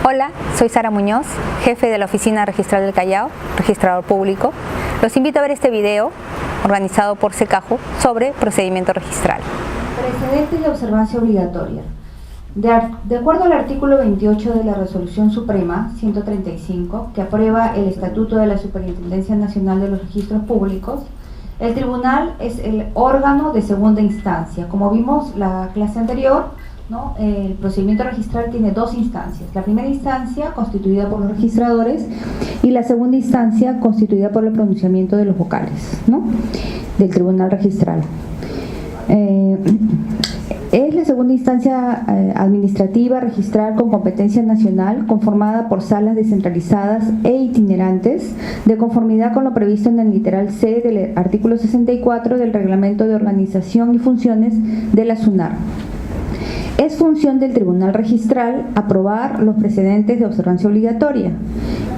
Hola, soy Sara Muñoz, jefe de la Oficina Registral del Callao, registrador público. Los invito a ver este video organizado por SECAJU sobre procedimiento registral. Precedentes de observancia obligatoria. De acuerdo al artículo 28 de la Resolución Suprema 135, que aprueba el Estatuto de la Superintendencia Nacional de los Registros Públicos, el tribunal es el órgano de segunda instancia. Como vimos la clase anterior, ¿no? El procedimiento registral tiene dos instancias. La primera instancia, constituida por los registradores, y la segunda instancia, constituida por el pronunciamiento de los vocales, ¿no? Del tribunal registral. Es la segunda instancia administrativa registral con competencia nacional, conformada por salas descentralizadas e itinerantes, de conformidad con lo previsto en el literal C del artículo 64 del Reglamento de Organización y Funciones de la SUNAR. Es función del tribunal registral aprobar los precedentes de observancia obligatoria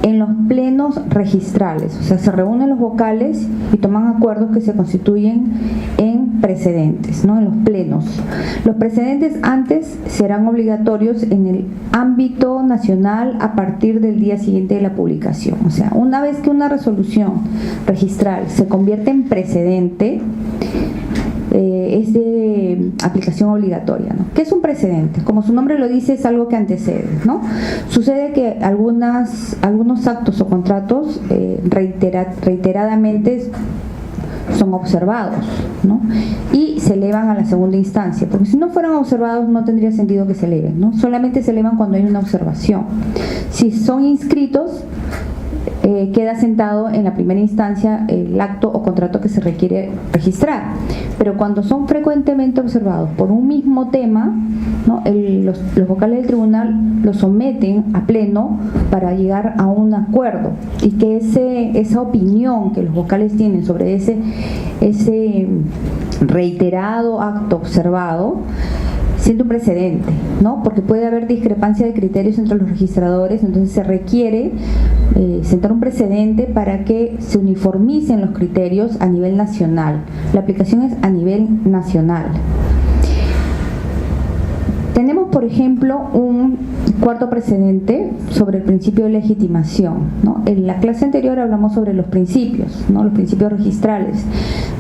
en los plenos registrales, o sea, se reúnen los vocales y toman acuerdos que se constituyen en precedentes, ¿no? En los plenos. Los precedentes antes serán obligatorios en el ámbito nacional a partir del día siguiente de la publicación. O sea, una vez que una resolución registral se convierte en precedente, es de aplicación obligatoria, ¿no? ¿Qué es un precedente? Como su nombre lo dice, es algo que antecede, ¿no? Sucede que algunos actos o contratos reiteradamente son observados, ¿no? Y se elevan a la segunda instancia, porque si no fueran observados no tendría sentido que se eleven, ¿no? Solamente se elevan cuando hay una observación. Si son inscritos, queda sentado en la primera instancia el acto o contrato que se requiere registrar. Pero cuando son frecuentemente observados por un mismo tema, ¿no? Los vocales del tribunal los someten a pleno para llegar a un acuerdo, y que esa opinión que los vocales tienen sobre ese reiterado acto observado siendo un precedente, ¿no? Porque puede haber discrepancia de criterios entre los registradores, entonces se requiere sentar un precedente para que se uniformicen los criterios a nivel nacional. La aplicación es a nivel nacional. Tenemos, por ejemplo, un cuarto precedente sobre el principio de legitimación, ¿no? En la clase anterior hablamos sobre los principios, ¿no? Los principios registrales.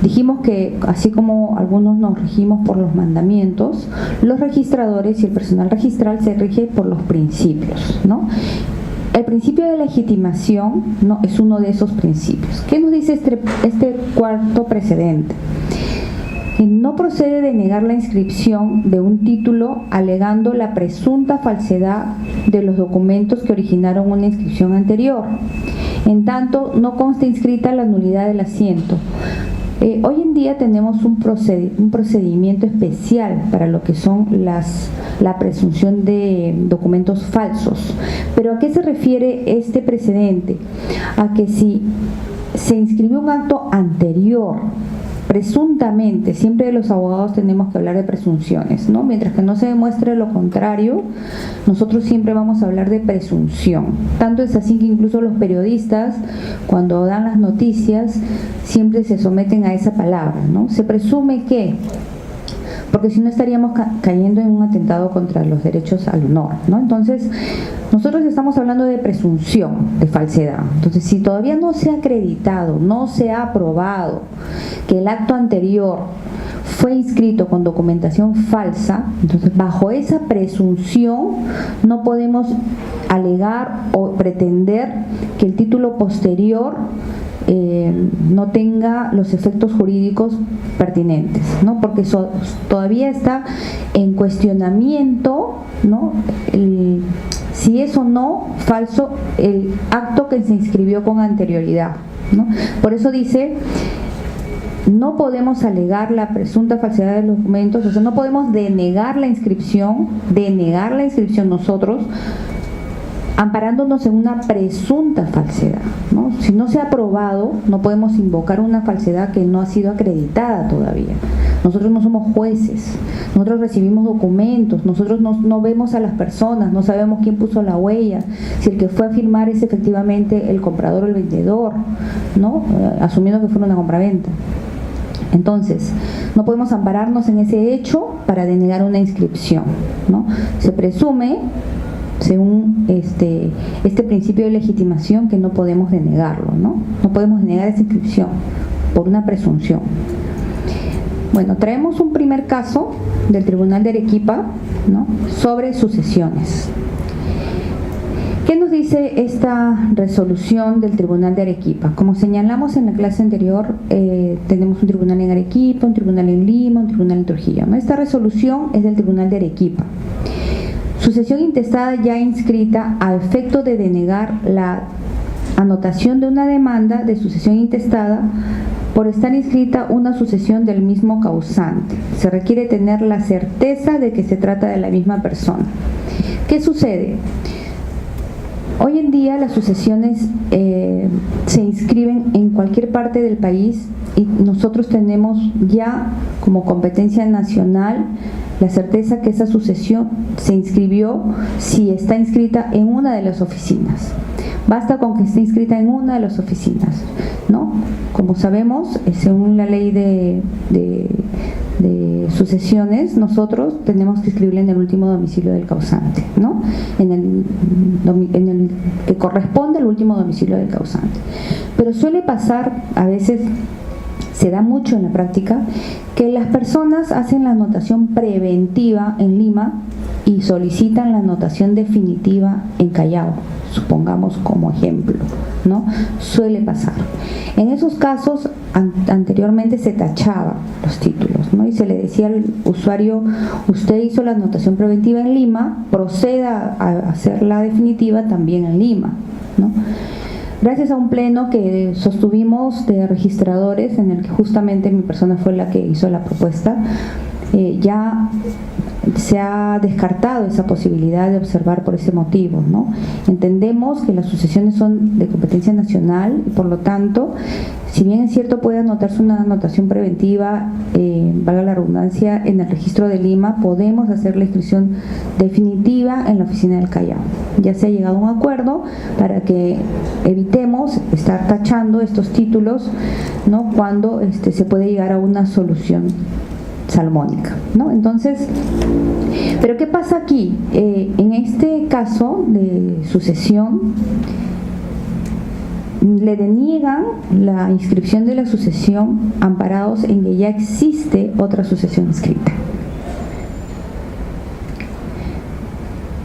Dijimos que, así como algunos nos regimos por los mandamientos, los registradores y el personal registral se rige por los principios, ¿no? El principio de legitimación, ¿no? Es uno de esos principios. ¿Qué nos dice este cuarto precedente? Que no procede de negar la inscripción de un título alegando la presunta falsedad de los documentos que originaron una inscripción anterior, en tanto no consta inscrita la nulidad del asiento. Hoy en día tenemos un procedimiento especial para lo que son la presunción de documentos falsos. ¿Pero a qué se refiere este precedente? A que si se inscribió un acto anterior, presuntamente, siempre los abogados tenemos que hablar de presunciones, ¿no? Mientras que no se demuestre lo contrario, nosotros siempre vamos a hablar de presunción. Tanto es así que incluso los periodistas, cuando dan las noticias, siempre se someten a esa palabra, ¿no? Se presume que, porque si no estaríamos cayendo en un atentado contra los derechos al honor, ¿no? Entonces, nosotros estamos hablando de presunción de falsedad. Entonces, si todavía no se ha acreditado, no se ha aprobado que el acto anterior fue inscrito con documentación falsa, entonces bajo esa presunción no podemos alegar o pretender que el título posterior no tenga los efectos jurídicos pertinentes, ¿no? Porque todavía está en cuestionamiento, ¿no? Si es o no falso el acto que se inscribió con anterioridad, ¿no? Por eso dice, no podemos alegar la presunta falsedad de los documentos, o sea, no podemos denegar la inscripción nosotros, amparándonos en una presunta falsedad, ¿no? Si no se ha probado, no podemos invocar una falsedad que no ha sido acreditada todavía. Nosotros no somos jueces, nosotros recibimos documentos, nosotros no vemos a las personas, no sabemos quién puso la huella, si el que fue a firmar es efectivamente el comprador o el vendedor, ¿no? Asumiendo que fue una compraventa. Entonces, no podemos ampararnos en ese hecho para denegar una inscripción, ¿no? Se presume según este principio de legitimación, que no podemos denegarlo, ¿no? No podemos denegar esa inscripción por una presunción. Bueno, traemos un primer caso del Tribunal de Arequipa, ¿no?, sobre sucesiones. ¿Qué nos dice esta resolución del Tribunal de Arequipa? Como señalamos en la clase anterior, tenemos un tribunal en Arequipa, un tribunal en Lima, un tribunal en Trujillo, ¿no? Esta resolución es del Tribunal de Arequipa. Sucesión intestada ya inscrita a efecto de denegar la anotación de una demanda de sucesión intestada por estar inscrita una sucesión del mismo causante. Se requiere tener la certeza de que se trata de la misma persona. ¿Qué sucede? Hoy en día las sucesiones se inscriben en cualquier parte del país y nosotros tenemos ya como competencia nacional la certeza que esa sucesión se inscribió si está inscrita en una de las oficinas. Basta con que esté inscrita en una de las oficinas, ¿no? Como sabemos, según la ley de sucesiones, nosotros tenemos que inscribirla en el último domicilio del causante, ¿no? En el que corresponde al último domicilio del causante. Pero suele pasar, a veces se da mucho en la práctica, que las personas hacen la anotación preventiva en Lima y solicitan la anotación definitiva en Callao, supongamos como ejemplo, ¿no? Suele pasar. En esos casos, anteriormente se tachaba los títulos, ¿no? Y se le decía al usuario: usted hizo la anotación preventiva en Lima, proceda a hacer la definitiva también en Lima, ¿no? Gracias a un pleno que sostuvimos de registradores, en el que justamente mi persona fue la que hizo la propuesta, ya se ha descartado esa posibilidad de observar por ese motivo, ¿no? Entendemos que las sucesiones son de competencia nacional y por lo tanto, si bien es cierto puede anotarse una anotación preventiva, valga la redundancia, en el registro de Lima, podemos hacer la inscripción definitiva en la oficina del Callao. Ya se ha llegado a un acuerdo para que evitemos estar tachando estos títulos, ¿no?, cuando se puede llegar a una solución salmónica, ¿no? Entonces, ¿pero qué pasa aquí? En este caso de sucesión, le deniegan la inscripción de la sucesión amparados en que ya existe otra sucesión inscrita.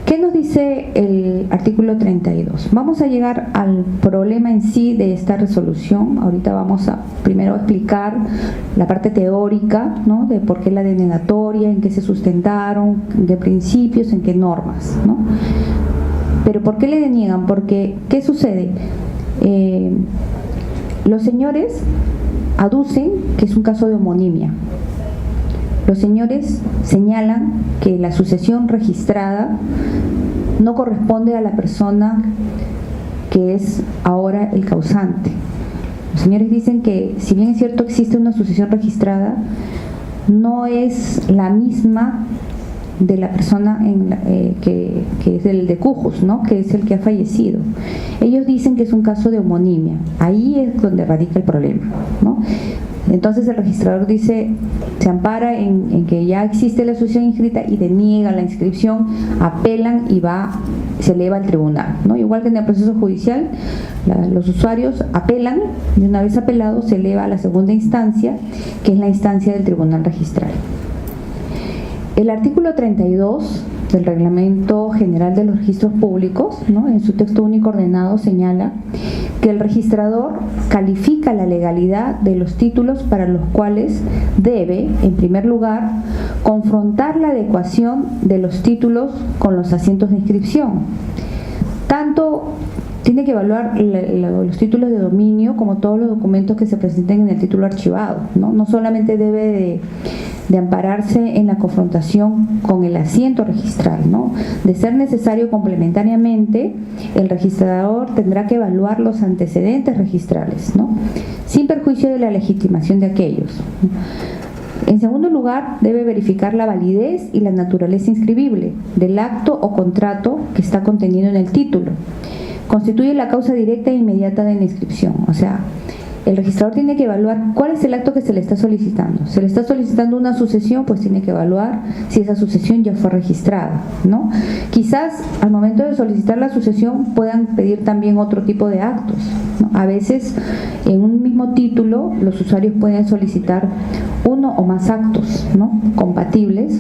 ¿Qué nos dice el artículo 32? Vamos a llegar al problema en sí de esta resolución. Ahorita vamos a primero explicar la parte teórica, ¿no?, de por qué la denegatoria, en qué se sustentaron, en qué principios, en qué normas, ¿no? Pero ¿por qué le deniegan? Porque, ¿qué sucede? Los señores aducen que es un caso de homonimia. Los señores señalan que la sucesión registrada no corresponde a la persona que es ahora el causante. Los señores dicen que, si bien es cierto existe una sucesión registrada, no es la misma de la persona que es el de Cujus, ¿no?, que es el que ha fallecido. Ellos dicen que es un caso de homonimia. Ahí es donde radica el problema, ¿no? Entonces el registrador dice, se ampara en que ya existe la sucesión inscrita y deniega la inscripción, apelan y se eleva al tribunal, ¿no? Igual que en el proceso judicial, los usuarios apelan y una vez apelado se eleva a la segunda instancia, que es la instancia del tribunal registral. El artículo 32 del Reglamento General de los Registros Públicos, ¿no?, en su texto único ordenado señala que el registrador califica la legalidad de los títulos para los cuales debe, en primer lugar, confrontar la adecuación de los títulos con los asientos de inscripción. Tanto tiene que evaluar los títulos de dominio como todos los documentos que se presenten en el título archivado, ¿no? No solamente debe de ampararse en la confrontación con el asiento registral, ¿no? De ser necesario complementariamente, el registrador tendrá que evaluar los antecedentes registrales, ¿no?, sin perjuicio de la legitimación de aquellos. En segundo lugar, debe verificar la validez y la naturaleza inscribible del acto o contrato que está contenido en el título. Constituye la causa directa e inmediata de la inscripción, o sea, el registrador tiene que evaluar cuál es el acto que se le está solicitando. Se le está solicitando una sucesión, pues tiene que evaluar si esa sucesión ya fue registrada, ¿no? Quizás al momento de solicitar la sucesión puedan pedir también otro tipo de actos, ¿no? A veces en un mismo título los usuarios pueden solicitar uno o más actos, ¿no?, compatibles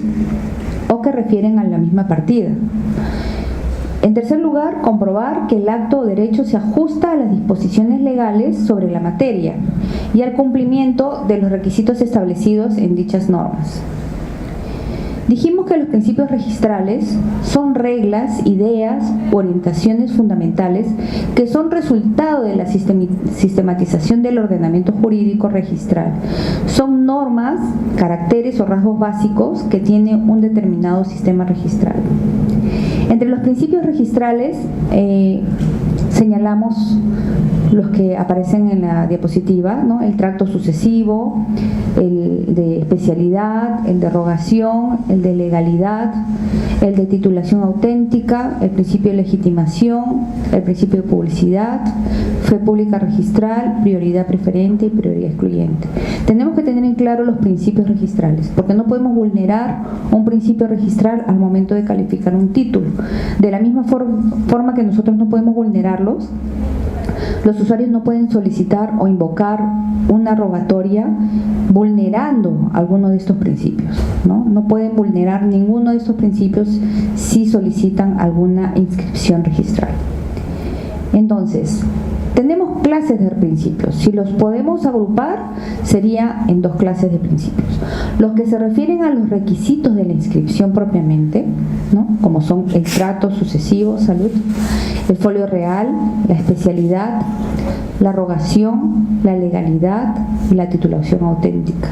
o que refieren a la misma partida. En tercer lugar, comprobar que el acto o derecho se ajusta a las disposiciones legales sobre la materia y al cumplimiento de los requisitos establecidos en dichas normas. Dijimos que los principios registrales son reglas, ideas, orientaciones fundamentales que son resultado de la sistematización del ordenamiento jurídico registral. Son normas, caracteres o rasgos básicos que tiene un determinado sistema registral. Entre los principios registrales señalamos los que aparecen en la diapositiva, ¿no? El tracto sucesivo, el de especialidad, el de rogación, el de legalidad, el de titulación auténtica, el principio de legitimación, el principio de publicidad, fe pública registral, prioridad preferente y prioridad excluyente. Tenemos que tener en claro los principios registrales, porque no podemos vulnerar un principio registral al momento de calificar un título. De la misma forma que nosotros no podemos vulnerarlos, los usuarios no pueden solicitar o invocar una rogatoria vulnerando alguno de estos principios, ¿no? No pueden vulnerar ninguno de estos principios si solicitan alguna inscripción registral. Entonces, tenemos clases de principios. Si los podemos agrupar, sería en dos clases de principios. Los que se refieren a los requisitos de la inscripción propiamente, ¿no?, como son el trato sucesivo, salud, el folio real, la especialidad, la rogación, la legalidad y la titulación auténtica.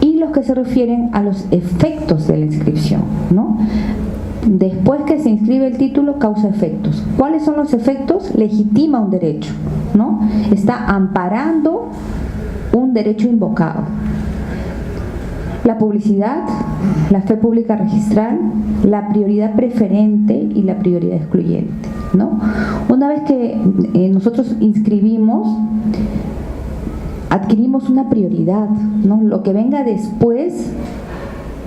Y los que se refieren a los efectos de la inscripción, ¿no? Después que se inscribe el título, causa efectos. ¿Cuáles son los efectos? Legitima un derecho, ¿no? Está amparando un derecho invocado. La publicidad, la fe pública registral, la prioridad preferente y la prioridad excluyente, ¿no? Una vez que nosotros inscribimos, adquirimos una prioridad, ¿no? Lo que venga después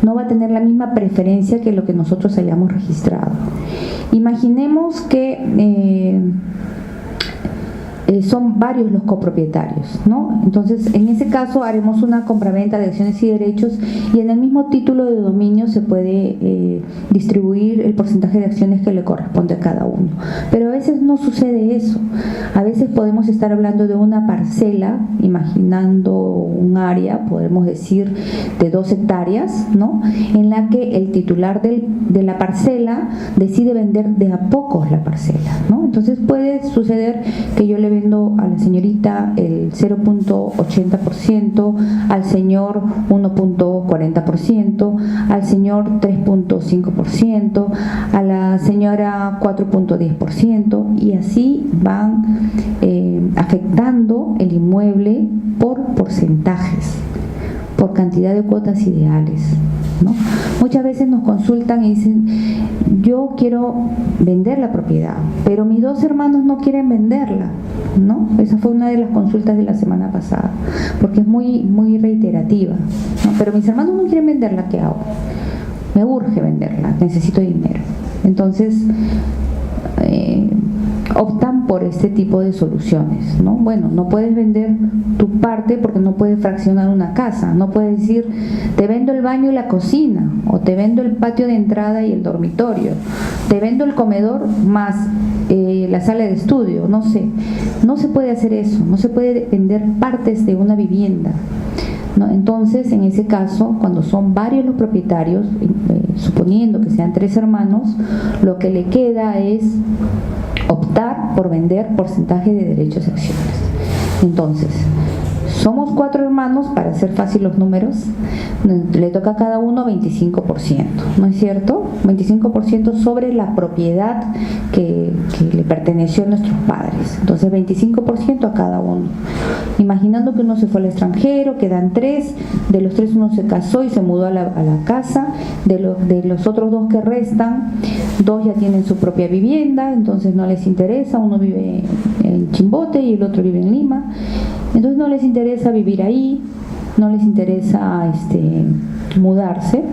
no va a tener la misma preferencia que lo que nosotros hayamos registrado. Imaginemos que son varios los copropietarios, ¿no? Entonces, en ese caso haremos una compraventa de acciones y derechos y en el mismo título de dominio se puede distribuir el porcentaje de acciones que le corresponde a cada uno. Pero a veces no sucede eso. A veces podemos estar hablando de una parcela, imaginando un área, podemos decir de 2 hectáreas, ¿no?, en la que el titular de la parcela decide vender de a pocos la parcela, ¿no? Entonces puede suceder que yo le vendo a la señorita el 0.80%, al señor 1.40%, al señor 3.5%, a la señora 4.10%, y así van afectando el inmueble por porcentajes, por cantidad de cuotas ideales, ¿no? Muchas veces nos consultan y dicen: yo quiero vender la propiedad, pero mis 2 hermanos no quieren venderla, ¿no? Esa fue una de las consultas de la semana pasada, porque es muy reiterativa, ¿no? Pero mis hermanos no quieren venderla, ¿qué hago? Me urge venderla, necesito dinero. Entonces optan por este tipo de soluciones, ¿no? Bueno, no puedes vender tu parte porque no puedes fraccionar una casa, no puedes decir: te vendo el baño y la cocina, o te vendo el patio de entrada y el dormitorio, te vendo el comedor más la sala de estudio, no sé. No se puede hacer eso, no se puede vender partes de una vivienda, ¿no? Entonces, en ese caso, cuando son varios los propietarios, suponiendo que sean 3 hermanos, lo que le queda es optar por vender porcentaje de derechos y acciones. Entonces, somos 4 hermanos, para hacer fácil los números, le toca a cada uno 25%, ¿no es cierto? 25% sobre la propiedad que le perteneció a nuestros padres. Entonces 25% a cada uno. Imaginando que uno se fue al extranjero, quedan 3, de los 3 uno se casó y se mudó a la casa, de los otros 2 que restan, 2 ya tienen su propia vivienda, entonces no les interesa, uno vive en Chimbote y el otro vive en Lima. Entonces no les interesa vivir ahí, no les interesa mudarse,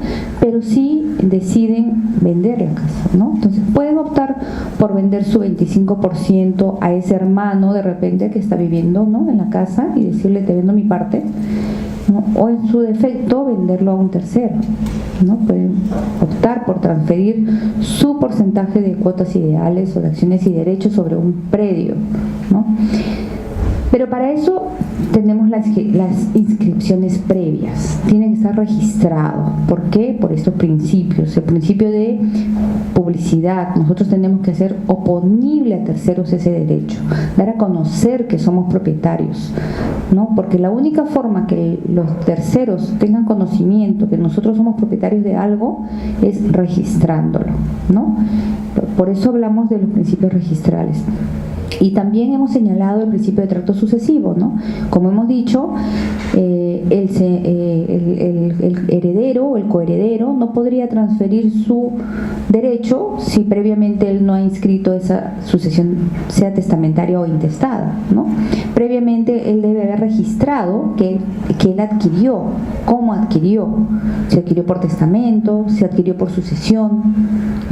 pero sí deciden vender la casa, ¿no? Entonces pueden optar por vender su 25% a ese hermano de repente que está viviendo, ¿no?, en la casa y decirle te vendo mi parte, ¿no? O en su defecto venderlo a un tercero, ¿no? Pueden optar por transferir su porcentaje de cuotas ideales o de acciones y derechos sobre un predio, ¿no? Pero para eso tenemos las inscripciones previas, tienen que estar registrados. ¿Por qué? Por estos principios. El principio de publicidad, nosotros tenemos que hacer oponible a terceros ese derecho, dar a conocer que somos propietarios, ¿no? Porque la única forma que los terceros tengan conocimiento que nosotros somos propietarios de algo es registrándolo, ¿no? Por eso hablamos de los principios registrales. Y también hemos señalado el principio de tracto sucesivo, ¿no? Como hemos dicho, el heredero o el coheredero no podría transferir su derecho si previamente él no ha inscrito esa sucesión, sea testamentaria o intestada, ¿no? Previamente él debe haber registrado que él adquirió, cómo adquirió, si adquirió por testamento, si adquirió por sucesión,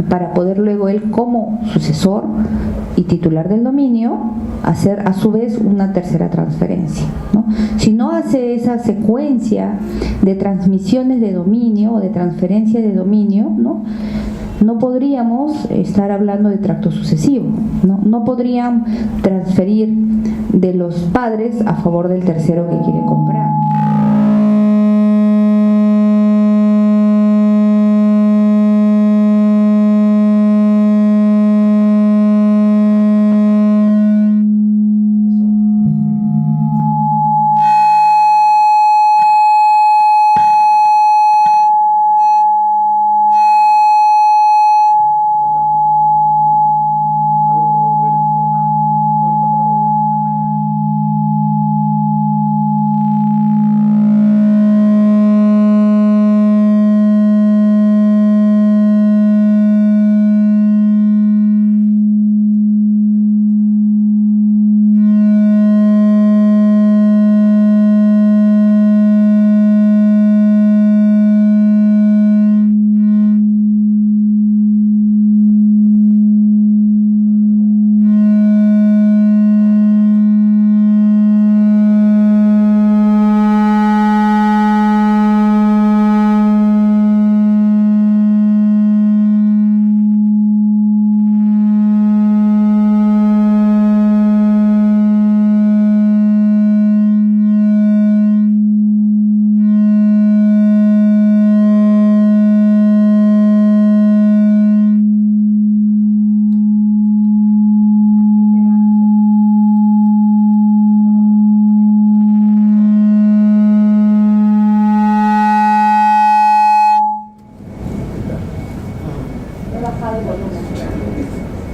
para poder luego él como sucesor y titular del dominio hacer a su vez una tercera transferencia, ¿no? Si no hace esa secuencia de transmisiones de dominio o de transferencia de dominio, no podríamos estar hablando de tracto sucesivo, no podrían transferir de los padres a favor del tercero que quiere comprar.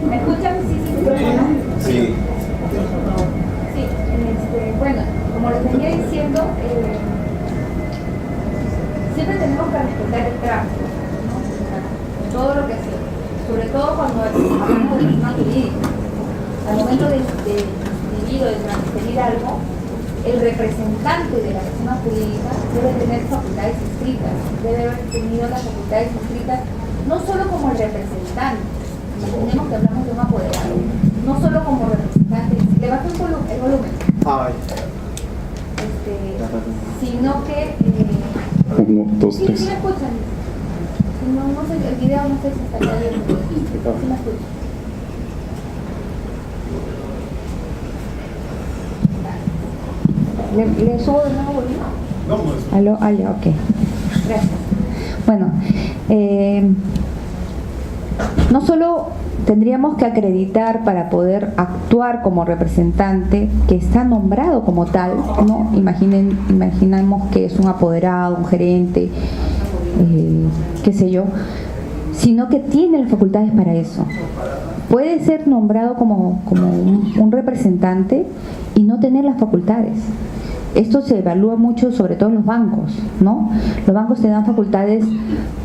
¿Me escuchan? Sí. Bueno, como les venía diciendo, siempre tenemos que respetar el tráfico, ¿no? Todo lo que hacemos, sobre todo cuando hablamos de persona jurídica. Al momento de inscribir o de transferir algo, el representante de la persona jurídica debe tener facultades inscritas, debe haber tenido las facultades inscritas no solo como el representante, imaginemos que hablamos de un apoderado, no solo como representante, levanta el volumen, sino que uno, dos, tres. ¿Sí me escuchan? No sé, el video no sé si está bien. ¿Sí me escuchan? ¿Le subo de nuevo volumen? No, ya, ok. Gracias. Bueno, no solo tendríamos que acreditar para poder actuar como representante que está nombrado como tal, ¿no? Imaginamos que es un apoderado, un gerente, qué sé yo, sino que tiene las facultades para eso. Puede ser nombrado como un representante y no tener las facultades. Esto se evalúa mucho, sobre todo en los bancos, ¿no? Los bancos te dan facultades,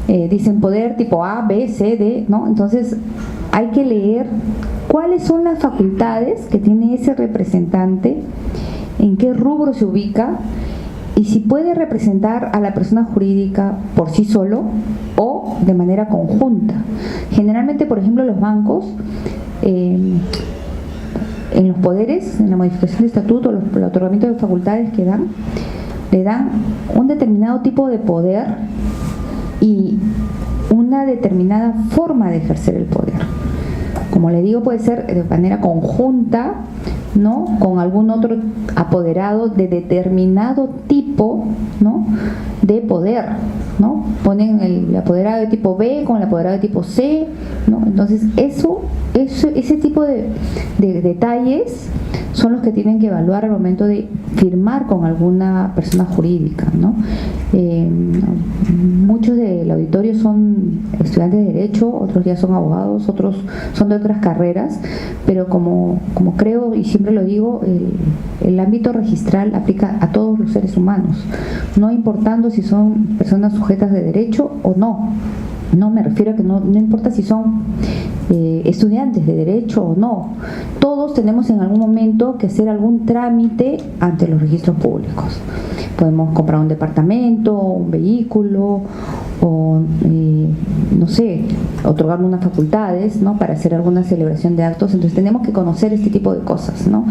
dicen poder tipo A, B, C, D, ¿no? Entonces hay que leer cuáles son las facultades que tiene ese representante en qué rubro se ubica y si puede representar a la persona jurídica por sí solo o de manera conjunta. Generalmente, por ejemplo, los bancos, en los poderes, en la modificación de estatuto, el otorgamiento de facultades que dan, le dan un determinado tipo de poder y una determinada forma de ejercer el poder. Como le digo, puede ser de manera conjunta, ¿no?, con algún otro apoderado de determinado tipo, ¿no?, de poder, ¿no? Ponen el apoderado de tipo B con el apoderado de tipo C, ¿no? Entonces ese tipo de detalles son los que tienen que evaluar al momento de firmar con alguna persona jurídica, ¿no? Muchos del auditorio son estudiantes de Derecho, otros ya son abogados, otros son de otras carreras, pero como creo y siempre lo digo, el ámbito registral aplica a todos los seres humanos, no importando si son personas sujetas de derecho o no. No me refiero a que no importa si son estudiantes de derecho o no, todos tenemos en algún momento que hacer algún trámite ante los registros públicos. Podemos comprar un departamento, un vehículo o no sé, otorgar unas facultades, ¿no?, para hacer alguna celebración de actos. Entonces tenemos que conocer este tipo de cosas, ¿no?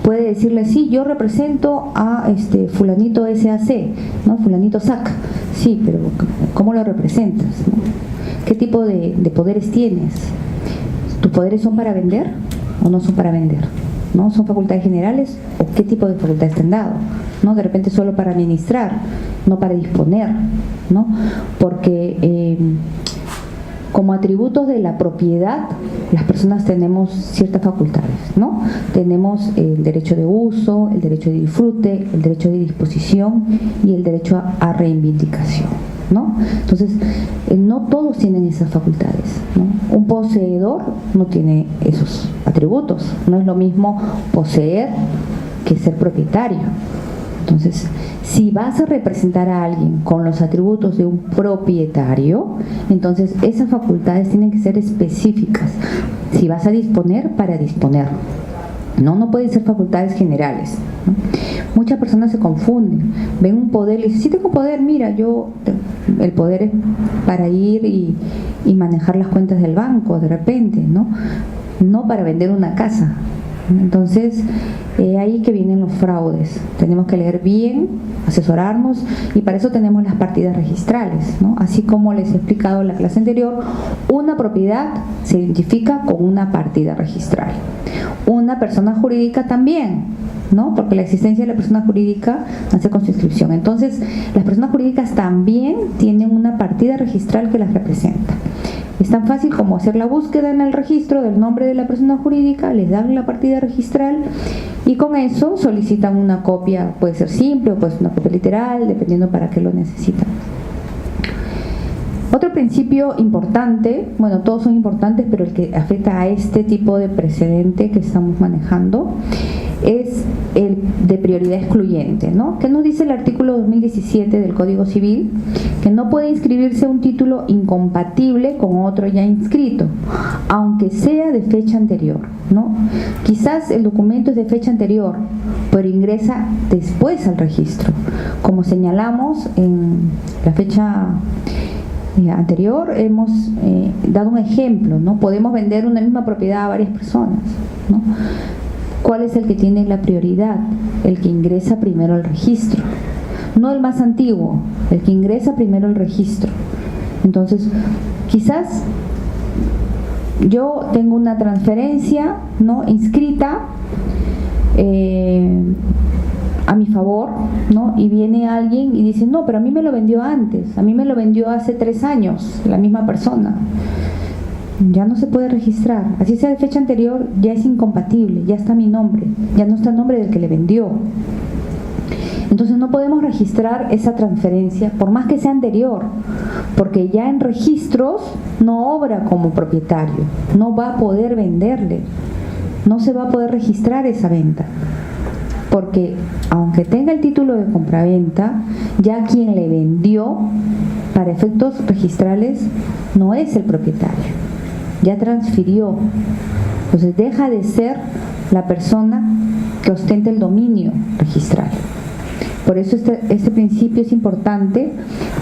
Puede decirle, sí, yo represento a fulanito SAC, ¿no?, fulanito SAC. Sí, pero ¿cómo lo representas, ¿no? ¿Qué tipo de poderes tienes? ¿Tus poderes son para vender o no son para vender? ¿No? ¿Son facultades generales o qué tipo de facultades te han dado? ¿No? De repente solo para administrar, no para disponer, ¿no? Porque como atributos de la propiedad, las personas tenemos ciertas facultades, ¿no? Tenemos el derecho de uso, el derecho de disfrute, el derecho de disposición y el derecho a reivindicación, ¿no? Entonces, no todos tienen esas facultades, ¿no? Un poseedor no tiene esos atributos, no es lo mismo poseer que ser propietario. Entonces, si vas a representar a alguien con los atributos de un propietario, entonces esas facultades tienen que ser específicas. Si vas a disponer, para disponer. No pueden ser facultades generales, ¿no? Muchas personas se confunden, ven un poder y dicen, sí tengo poder, mira, el poder es para ir y manejar las cuentas del banco de repente, no para vender una casa. Entonces, ahí que vienen los fraudes. Tenemos que leer bien, asesorarnos, y para eso tenemos las partidas registrales, ¿no? Así como les he explicado en la clase anterior, una propiedad se identifica con una partida registral. Una persona jurídica también, ¿no? Porque la existencia de la persona jurídica nace con su inscripción. Entonces, las personas jurídicas también tienen una partida registral que las representa. Es tan fácil como hacer la búsqueda en el registro del nombre de la persona jurídica, les dan la partida registral y con eso solicitan una copia, puede ser simple o puede ser una copia literal, dependiendo para qué lo necesitan. Otro principio importante, bueno, todos son importantes, pero el que afecta a este tipo de precedente que estamos manejando es el de prioridad excluyente, ¿no? ¿Qué nos dice el artículo 2017 del Código Civil? Que no puede inscribirse un título incompatible con otro ya inscrito, aunque sea de fecha anterior, ¿no? Quizás el documento es de fecha anterior, pero ingresa después al registro. Como señalamos en la fecha anterior, hemos dado un ejemplo, ¿no? Podemos vender una misma propiedad a varias personas, ¿no? ¿Cuál es el que tiene la prioridad? El que ingresa primero al registro, no el más antiguo, el que ingresa primero al registro. Entonces, quizás yo tengo una transferencia, ¿no?, inscrita a mi favor, ¿no?, y viene alguien y dice, no, pero a mí me lo vendió antes, a mí me lo vendió hace 3 años, la misma persona. Ya no se puede registrar, así sea de fecha anterior, ya es incompatible, ya está mi nombre, ya no está el nombre del que le vendió. Entonces no podemos registrar esa transferencia, por más que sea anterior, porque ya en registros no obra como propietario, no va a poder venderle, no se va a poder registrar esa venta, porque aunque tenga el título de compraventa, ya quien le vendió, para efectos registrales, no es el propietario, ya transfirió. Entonces deja de ser la persona que ostente el dominio registral. Por eso este principio es importante,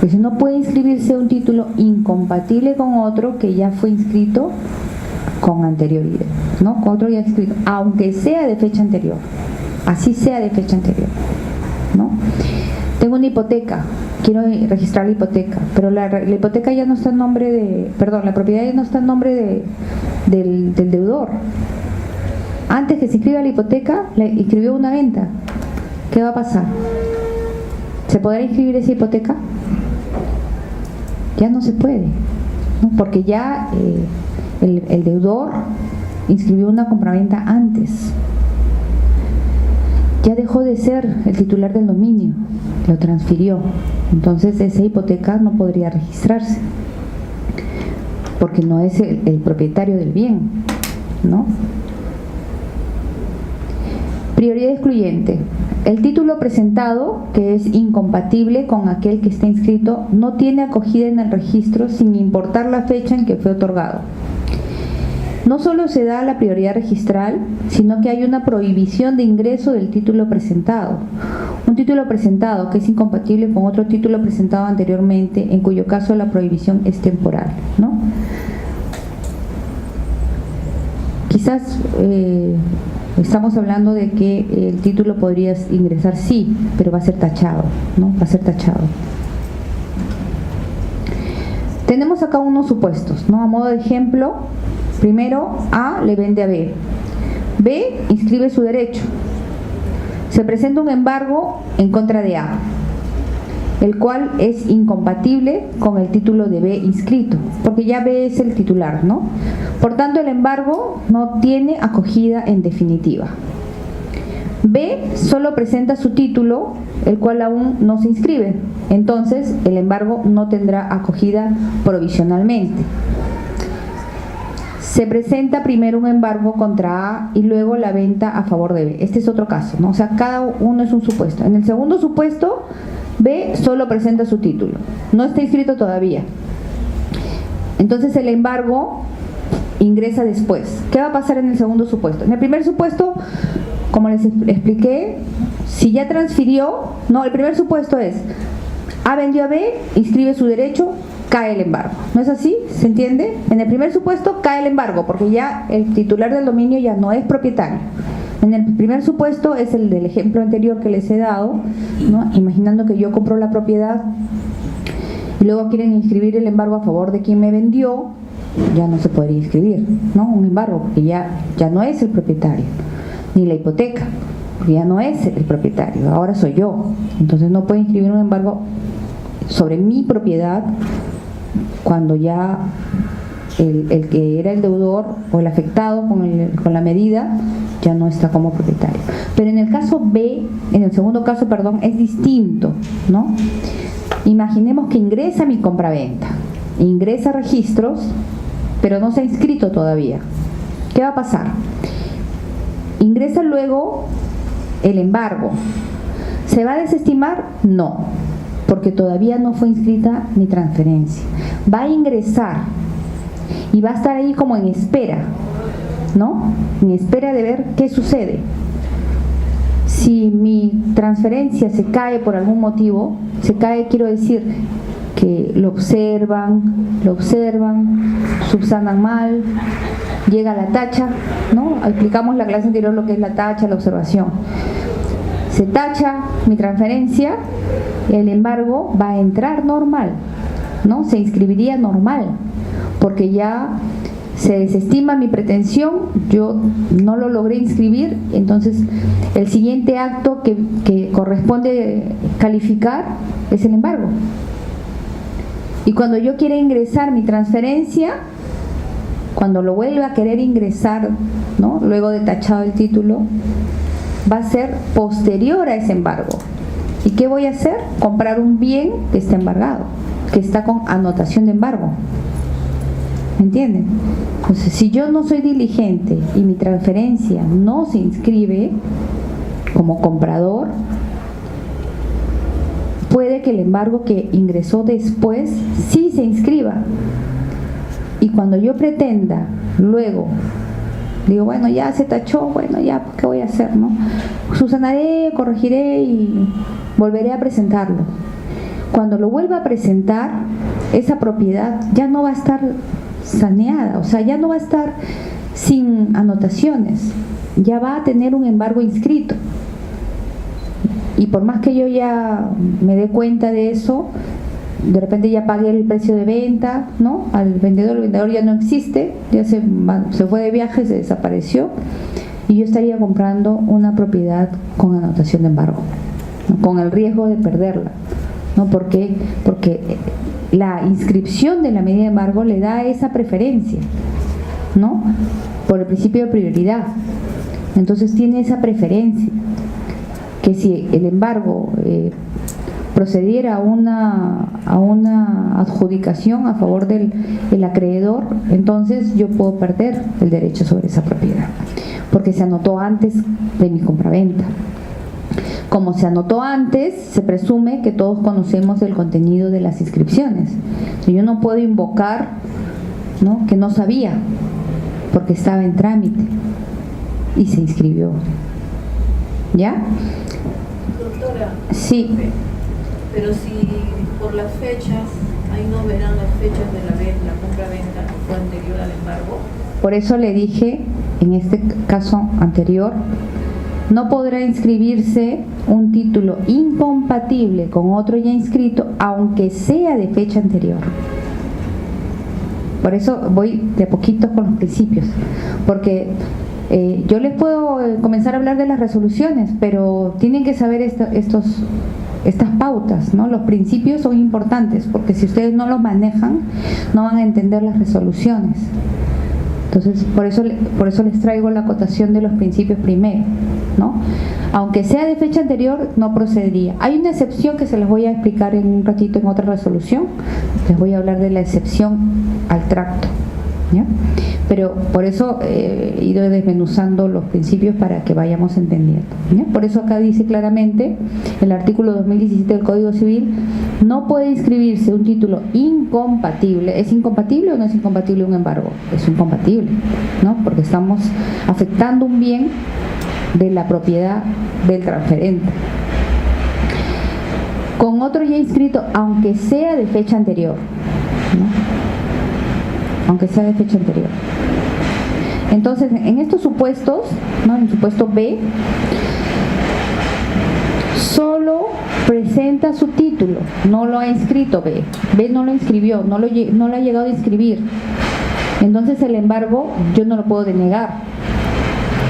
porque no puede inscribirse un título incompatible con otro que ya fue inscrito con anterioridad, ¿no? Con otro ya inscrito, aunque sea de fecha anterior, así sea de fecha anterior, ¿no? Tengo una hipoteca, quiero registrar la hipoteca, pero la hipoteca ya no está en nombre de, perdón, la propiedad ya no está en nombre del deudor. Antes que se inscriba la hipoteca, le inscribió una venta. ¿Qué va a pasar? ¿Se podrá inscribir esa hipoteca? Ya no se puede, ¿no? Porque ya el deudor inscribió una compraventa antes. Ya dejó de ser el titular del dominio, lo transfirió. Entonces esa hipoteca no podría registrarse, porque no es el propietario del bien, ¿no? Prioridad excluyente. El título presentado, que es incompatible con aquel que está inscrito, no tiene acogida en el registro sin importar la fecha en que fue otorgado. No solo se da la prioridad registral, sino que hay una prohibición de ingreso del título presentado. Un título presentado que es incompatible con otro título presentado anteriormente, en cuyo caso la prohibición es temporal, ¿no? Quizás estamos hablando de que el título podría ingresar, sí, pero va a ser tachado, ¿no? Va a ser tachado. Tenemos acá unos supuestos, ¿no? A modo de ejemplo, primero, A le vende a B. B inscribe su derecho. Se presenta un embargo en contra de A, el cual es incompatible con el título de B inscrito, porque ya B es el titular, ¿no? Por tanto, el embargo no tiene acogida en definitiva. B solo presenta su título, el cual aún no se inscribe. Entonces, el embargo no tendrá acogida provisionalmente. Se presenta primero un embargo contra A y luego la venta a favor de B. Este es otro caso, ¿no? O sea, cada uno es un supuesto. En el segundo supuesto, B solo presenta su título, no está inscrito todavía. Entonces el embargo ingresa después. ¿Qué va a pasar en el segundo supuesto? En el primer supuesto, como les expliqué, si ya transfirió, no, el primer supuesto es A vendió a B, inscribe su derecho, cae el embargo. ¿No es así? ¿Se entiende? En el primer supuesto cae el embargo porque ya el titular del dominio ya no es propietario. En el primer supuesto es el del ejemplo anterior que les he dado, ¿no? Imaginando que yo compro la propiedad y luego quieren inscribir el embargo a favor de quien me vendió, ya no se podría inscribir, ¿no? Un embargo, porque ya no es el propietario, ni la hipoteca, porque ya no es el propietario, ahora soy yo. Entonces no puedo inscribir un embargo sobre mi propiedad cuando ya el que era el deudor o el afectado con la medida ya no está como propietario. Pero en el caso B, en el segundo caso, perdón, es distinto, ¿no? Imaginemos que ingresa mi compraventa, ingresa registros, pero no se ha inscrito todavía. ¿Qué va a pasar? Ingresa luego el embargo. ¿Se va a desestimar? No, porque todavía no fue inscrita mi transferencia. Va a ingresar y va a estar ahí como en espera, ¿no? En espera de ver qué sucede. Si mi transferencia se cae por algún motivo, se cae, quiero decir que lo observan, subsanan mal, llega la tacha, ¿no? Explicamos la clase anterior lo que es la tacha, la observación. Se tacha mi transferencia, el embargo va a entrar normal, ¿no? Se inscribiría normal, porque ya se desestima mi pretensión, yo no lo logré inscribir, entonces el siguiente acto que corresponde calificar es el embargo. Y cuando yo quiera ingresar mi transferencia, cuando lo vuelva a querer ingresar, ¿no? Luego de tachado el título, va a ser posterior a ese embargo. ¿Y qué voy a hacer? Comprar un bien que está embargado, que está con anotación de embargo. ¿Me entienden? Entonces, si yo no soy diligente y mi transferencia no se inscribe como comprador, puede que el embargo que ingresó después sí se inscriba. Y cuando yo pretenda luego Digo, bueno, ya se tachó, bueno, ya, ¿qué voy a hacer, no? Subsanaré, corregiré y volveré a presentarlo. Cuando lo vuelva a presentar, esa propiedad ya no va a estar saneada, o sea, ya no va a estar sin anotaciones, ya va a tener un embargo inscrito. Y por más que yo ya me dé cuenta de eso, de repente ya pagué el precio de venta, ¿no? Al vendedor, el vendedor ya no existe, ya se fue de viaje, se desapareció, y yo estaría comprando una propiedad con anotación de embargo, ¿no? Con el riesgo de perderla, ¿no? Porque la inscripción de la medida de embargo le da esa preferencia, ¿no? Por el principio de prioridad. Entonces tiene esa preferencia, que si el embargo procediera a una adjudicación a favor del acreedor, entonces yo puedo perder el derecho sobre esa propiedad, porque se anotó antes de mi compraventa. Como se anotó antes, se presume que todos conocemos el contenido de las inscripciones. Yo no puedo invocar, ¿no?, que no sabía, porque estaba en trámite y se inscribió. ¿Ya? Doctora. Sí. Pero si por las fechas, ahí no verán las fechas de la compra-venta que fue anterior al embargo. Por eso le dije, en este caso anterior, no podrá inscribirse un título incompatible con otro ya inscrito, aunque sea de fecha anterior. Por eso voy de a poquito con los principios, porque yo les puedo comenzar a hablar de las resoluciones, pero tienen que saber estas pautas, ¿no? Los principios son importantes, porque si ustedes no los manejan, no van a entender las resoluciones. Entonces, por eso les traigo la acotación de los principios primero, ¿no? Aunque sea de fecha anterior, no procedería. Hay una excepción que se les voy a explicar en un ratito en otra resolución. Les voy a hablar de la excepción al tracto, ¿ya? Pero por eso he ido desmenuzando los principios para que vayamos entendiendo, ¿ya? Por eso acá dice claramente el artículo 2017 del Código Civil: no puede inscribirse un título incompatible. ¿Es incompatible o no es incompatible un embargo? Es incompatible, ¿no? Porque estamos afectando un bien de la propiedad del transferente con otro ya inscrito, aunque sea de fecha anterior, ¿no? Aunque sea de fecha anterior. Entonces, en estos supuestos, ¿no?, en el supuesto B, solo presenta su título, no lo ha inscrito B. B no lo inscribió, no lo ha llegado a inscribir. Entonces el embargo yo no lo puedo denegar.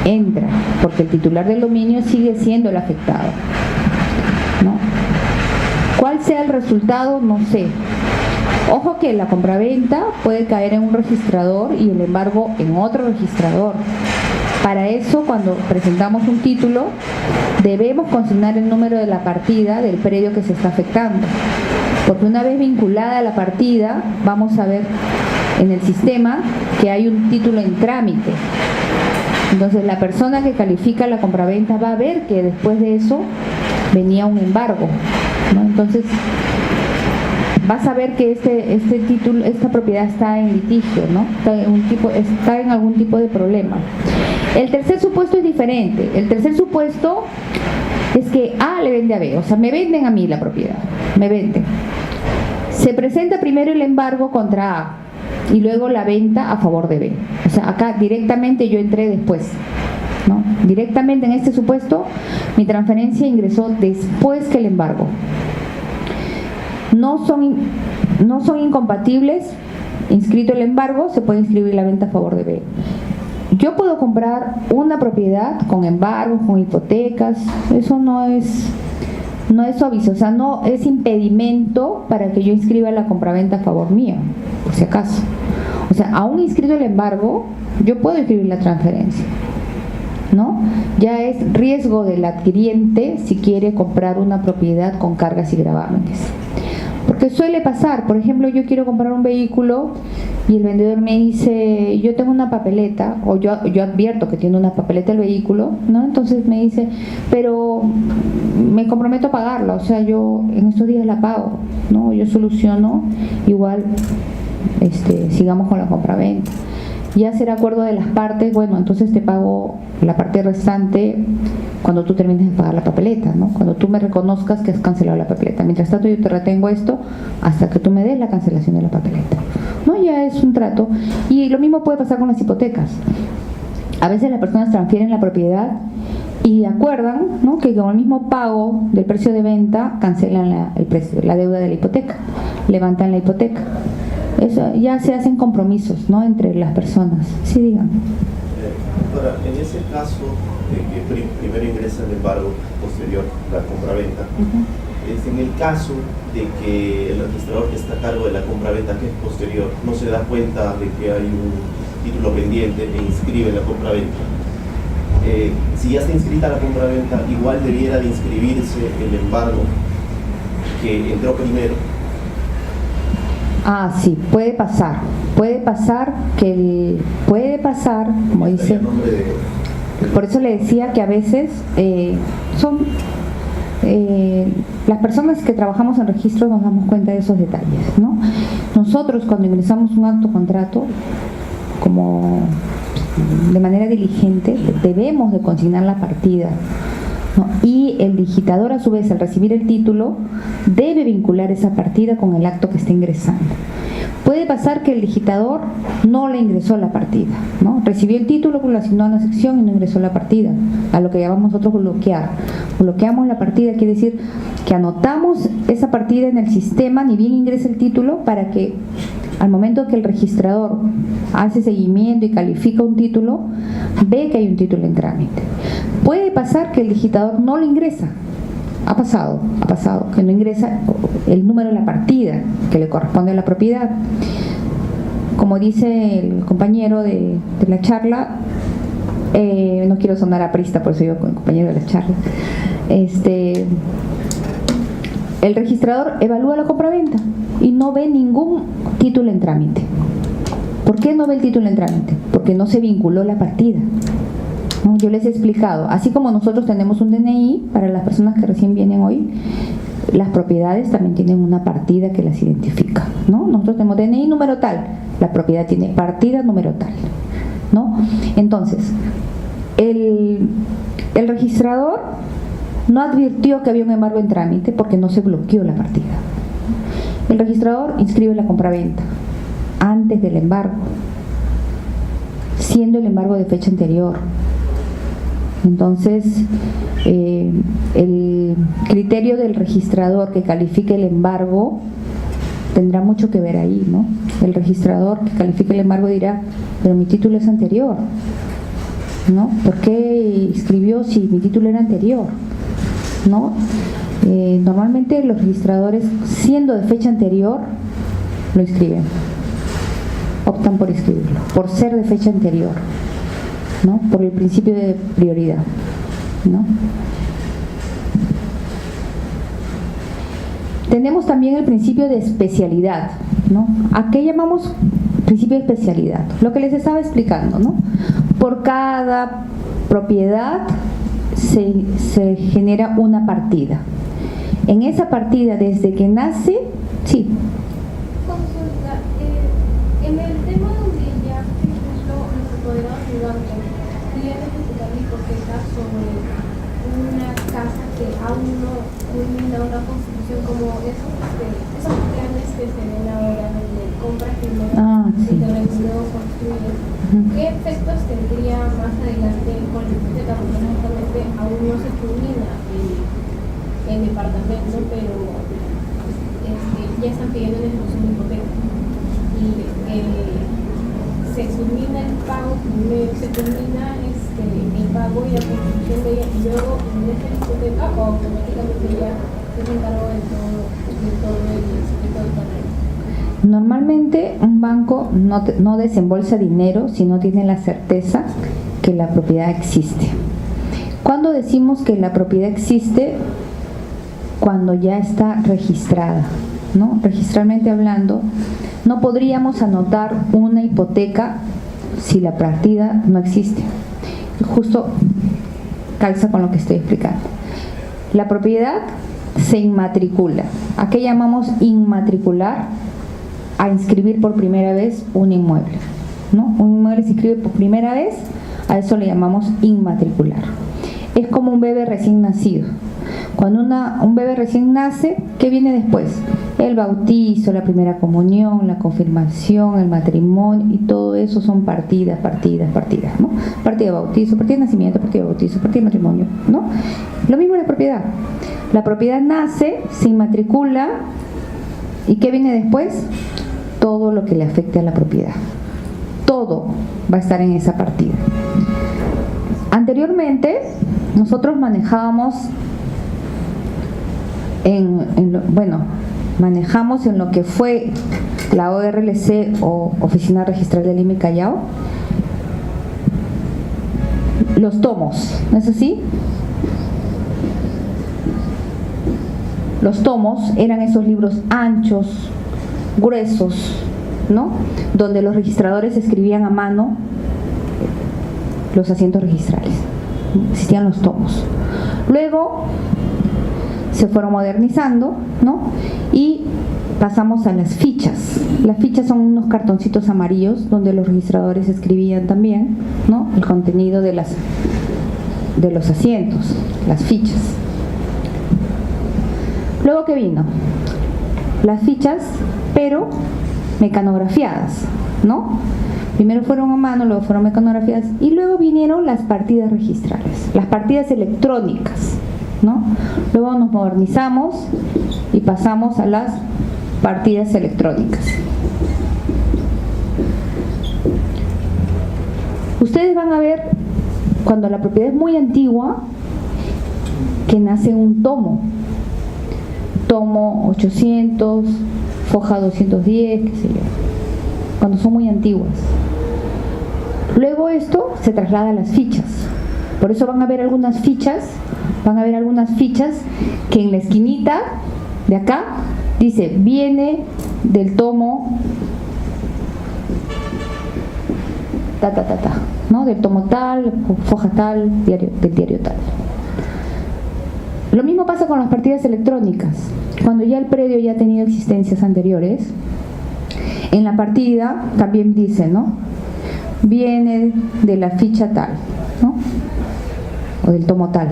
Entra, porque el titular del dominio sigue siendo el afectado, ¿no? ¿Cuál sea el resultado? No sé. Ojo que la compraventa puede caer en un registrador y el embargo en otro registrador. Para eso, cuando presentamos un título, debemos consignar el número de la partida del predio que se está afectando, porque una vez vinculada la partida, vamos a ver en el sistema que hay un título en trámite. Entonces la persona que califica la compraventa va a ver que después de eso venía un embargo, ¿no? Entonces vas a ver que este título, esta propiedad está en litigio, ¿no? Está en algún tipo de problema. El tercer supuesto es diferente. El tercer supuesto es que A le vende a B, o sea, me venden a mí la propiedad, me venden. Se presenta primero el embargo contra A y luego la venta a favor de B. O sea, acá directamente yo entré después, ¿no? Directamente en este supuesto mi transferencia ingresó después que el embargo. No son incompatibles. Inscrito el embargo, se puede inscribir la venta a favor de B. Yo puedo comprar una propiedad con embargos, con hipotecas. Eso no es aviso, o sea, no es impedimento para que yo inscriba la compraventa a favor mío, por si acaso. O sea, aún inscrito el embargo, yo puedo inscribir la transferencia, ¿no? Ya es riesgo del adquiriente si quiere comprar una propiedad con cargas y gravámenes. Porque suele pasar, por ejemplo, yo quiero comprar un vehículo y el vendedor me dice, yo tengo una papeleta, o yo advierto que tiene una papeleta el vehículo, ¿no? Entonces me dice, pero me comprometo a pagarla, o sea, yo en estos días la pago, ¿no? Yo soluciono, igual sigamos con la compraventa. ya será acuerdo de las partes, bueno, entonces te pago la parte restante cuando tú termines de pagar la papeleta, ¿no? Cuando tú me reconozcas que has cancelado la papeleta. Mientras tanto yo te retengo esto hasta que tú me des la cancelación de la papeleta, ¿no? Ya es un trato. Y lo mismo puede pasar con las hipotecas. A veces las personas transfieren la propiedad y acuerdan, ¿no?, que con el mismo pago del precio de venta cancelan la deuda de la hipoteca, levantan la hipoteca. Eso ya se hacen compromisos, ¿no?, entre las personas. Sí, digan. Ahora, en ese caso de que primero ingresa el embargo, posterior la compraventa, es en el caso de que el registrador que está a cargo de la compraventa, que es posterior, no se da cuenta de que hay un título pendiente e inscribe la compraventa. Si ya está inscrita la compraventa, igual debiera de inscribirse el embargo que entró primero. Ah, sí, puede pasar, como dice, por eso le decía que a veces las personas que trabajamos en registro nos damos cuenta de esos detalles, ¿no? Nosotros cuando ingresamos un acto contrato, como de manera diligente, debemos de consignar la partida, ¿no? Y el digitador, a su vez, al recibir el título, debe vincular esa partida con el acto que está ingresando. Puede pasar que el digitador no le ingresó la partida, ¿no? Recibió el título, lo asignó a una sección y no ingresó la partida, a lo que llamamos nosotros bloquear. Bloqueamos la partida, quiere decir que anotamos esa partida en el sistema, ni bien ingresa el título, para que al momento que el registrador hace seguimiento y califica un título, ve que hay un título en trámite. Puede pasar que el digitador no lo ingresa. Ha pasado que no ingresa el número de la partida que le corresponde a la propiedad. Como dice el compañero de la charla, no quiero sonar aprista, por eso digo compañero de la charla, el registrador evalúa la compraventa y no ve ningún título en trámite. ¿Por qué no ve el título en trámite? Porque no se vinculó la partida, ¿no? Yo les he explicado, así como nosotros tenemos un DNI para las personas que recién vienen hoy, las propiedades también tienen una partida que las identifica, ¿no? Nosotros tenemos DNI número tal, la propiedad tiene partida número tal, ¿no? Entonces, el registrador no advirtió que había un embargo en trámite porque no se bloqueó la partida. El registrador inscribe la compraventa antes del embargo, siendo el embargo de fecha anterior. Entonces, el criterio del registrador que califique el embargo tendrá mucho que ver ahí, ¿no? El registrador que califique el embargo dirá, pero mi título es anterior, ¿no? ¿Por qué inscribió si mi título era anterior? ¿No? Normalmente los registradores, siendo de fecha anterior, lo inscriben, optan por inscribirlo, por ser de fecha anterior, ¿no? Por el principio de prioridad, ¿no? Tenemos también el principio de especialidad, ¿no? ¿A qué llamamos principio de especialidad? Lo que les estaba explicando, ¿no? Por cada propiedad se genera una partida. En esa partida, desde que nace, sí. Consulta, en el tema donde ya, por ejemplo, los apoderados del banco tienen ejecutar la hipoteca sobre una casa que aún no culmina una construcción, como esos planes que se ven ahora, donde compra primero y luego construye, ¿qué efectos tendría más adelante con la hipoteca? Porque honestamente aún no se culmina el departamento, pero ya están pidiendo la ejecución de hipoteca y se culmina el pago primero, se culmina el pago y la construcción de ella y luego ingresa la hipoteca, o automáticamente ya se encargó de todo el terreno. Normalmente un banco no desembolsa dinero si no tiene la certeza que la propiedad existe. ¿Cuándo decimos que la propiedad existe? Cuando ya está registrada, ¿no? Registralmente hablando, no podríamos anotar una hipoteca si la partida no existe. Justo calza con lo que estoy explicando. La propiedad se inmatricula. ¿A qué llamamos inmatricular? A inscribir por primera vez un inmueble. ¿no? Un inmueble se inscribe por primera vez, a eso le llamamos inmatricular. Es como un bebé recién nacido. Cuando un bebé recién nace, ¿qué viene después? El bautizo, la primera comunión, la confirmación, el matrimonio, y todo eso son partidas, ¿no? Partida de bautizo, partida de nacimiento, partida de bautizo, partida de matrimonio, ¿no? Lo mismo en la propiedad. La propiedad nace, se inmatricula, ¿y qué viene después? Todo lo que le afecte a la propiedad. Todo va a estar en esa partida. Anteriormente, nosotros manejábamos manejamos en lo que fue la ORLC o Oficina Registral de Lima y Callao los tomos, ¿no es así? Los tomos eran esos libros anchos, gruesos, ¿no? Donde los registradores escribían a mano los asientos registrales. Existían los tomos. Luego se fueron modernizando, ¿no? Y pasamos a las fichas. Las fichas son unos cartoncitos amarillos donde los registradores escribían también, ¿no? El contenido de los asientos, las fichas. Luego, ¿qué vino? Las fichas, pero mecanografiadas, ¿no? Primero fueron a mano, luego fueron mecanografiadas y luego vinieron las partidas registrales, las partidas electrónicas, ¿no? Luego nos modernizamos y pasamos a las partidas electrónicas. Ustedes van a ver, cuando la propiedad es muy antigua, que nace un tomo 800, foja 210, qué sé yo, cuando son muy antiguas. Luego esto se traslada a las fichas. Por eso van a ver algunas fichas que en la esquinita de acá dice, viene del tomo ¿no? Del tomo tal, foja tal, del diario tal. Lo mismo pasa con las partidas electrónicas. Cuando ya el predio ya ha tenido existencias anteriores, en la partida también dice, ¿no? Viene de la ficha tal, ¿no? O del tomo tal.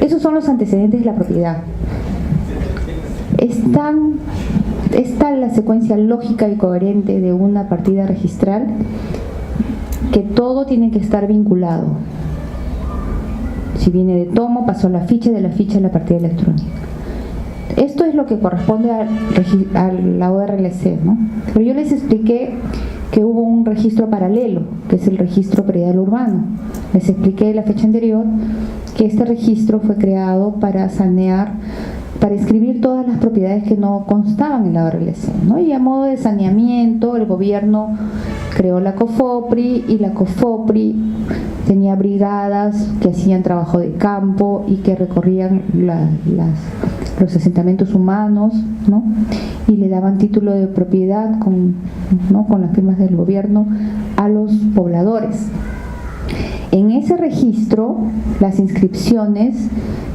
Esos son los antecedentes de la propiedad. Es tal la secuencia lógica y coherente de una partida registral que todo tiene que estar vinculado. Si viene de tomo, pasó a la ficha, de la ficha a la partida electrónica. Esto es lo que corresponde a la ORLC, ¿no? Pero yo les expliqué que hubo un registro paralelo, que es el registro predial urbano. Les expliqué en la fecha anterior que este registro fue creado para sanear, para escribir todas las propiedades que no constaban en la ORLC, ¿no? Y a modo de saneamiento, el gobierno creó la COFOPRI, y la COFOPRI tenía brigadas que hacían trabajo de campo y que recorrían los asentamientos humanos, ¿no? Y le daban título de propiedad ¿no? con las firmas del gobierno a los pobladores. En ese registro las inscripciones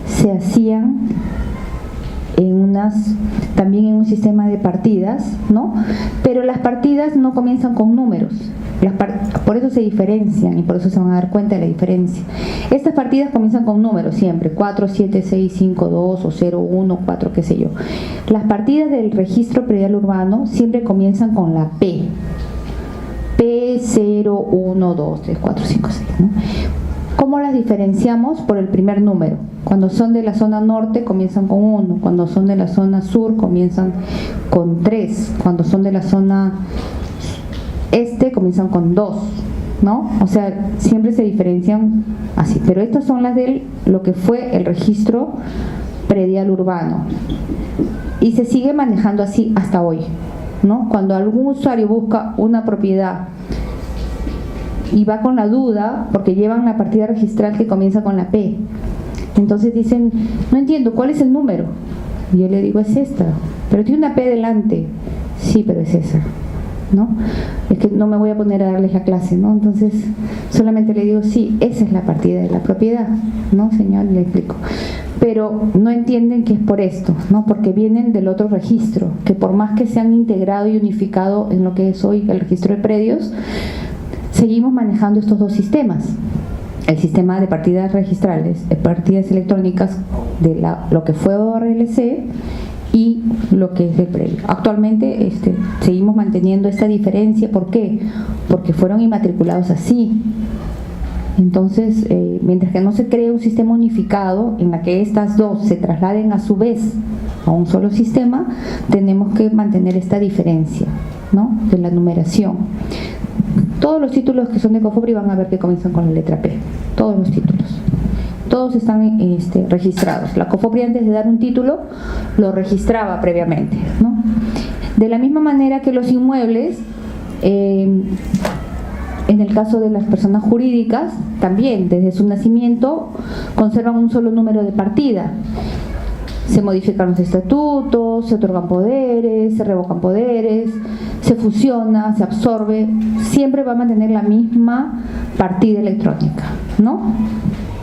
se hacían también en un sistema de partidas, ¿no? Pero las partidas no comienzan con números. Por eso se diferencian y por eso se van a dar cuenta de la diferencia. Estas partidas comienzan con números siempre, 4, 7, 6, 5, 2 o 0, 1, 4, qué sé yo. Las partidas del registro predial urbano siempre comienzan con la P. P, 0, 1, 2, 3, 4, 5, 6, ¿no? ¿Cómo las diferenciamos? Por el primer número. Cuando son de la zona norte comienzan con 1, cuando son de la zona sur comienzan con 3, cuando son de la zona este comienzan con 2, ¿no? O sea, siempre se diferencian así. Pero estas son las de lo que fue el registro predial urbano. Y se sigue manejando así hasta hoy, ¿no? Cuando algún usuario busca una propiedad y va con la duda, porque llevan la partida registral que comienza con la P, entonces dicen, no entiendo, ¿cuál es el número? Y yo le digo, es esta, pero tiene una P delante. Sí, pero es esa, ¿no? Es que no me voy a poner a darles la clase, ¿no? Entonces solamente le digo, sí, esa es la partida de la propiedad, ¿no, señor? Le explico. Pero no entienden que es por esto, ¿no? Porque vienen del otro registro, que por más que se han integrado y unificado en lo que es hoy el registro de predios, seguimos manejando estos dos sistemas. El sistema de partidas registrales, partidas electrónicas de lo que fue ORLC y lo que es de previo. Actualmente seguimos manteniendo esta diferencia. ¿Por qué? Porque fueron inmatriculados así. Entonces, mientras que no se cree un sistema unificado en la que estas dos se trasladen a su vez a un solo sistema, tenemos que mantener esta diferencia, ¿no?, de la numeración. Todos los títulos que son de COFOPRI van a ver que comienzan con la letra P, todos los títulos. Todos están registrados. La COFOPRI, antes de dar un título, lo registraba previamente, ¿no? De la misma manera que los inmuebles, en el caso de las personas jurídicas, también desde su nacimiento conservan un solo número de partida. Se modifican los estatutos, se otorgan poderes, se revocan poderes, se fusiona, se absorbe, siempre va a mantener la misma partida electrónica, ¿no?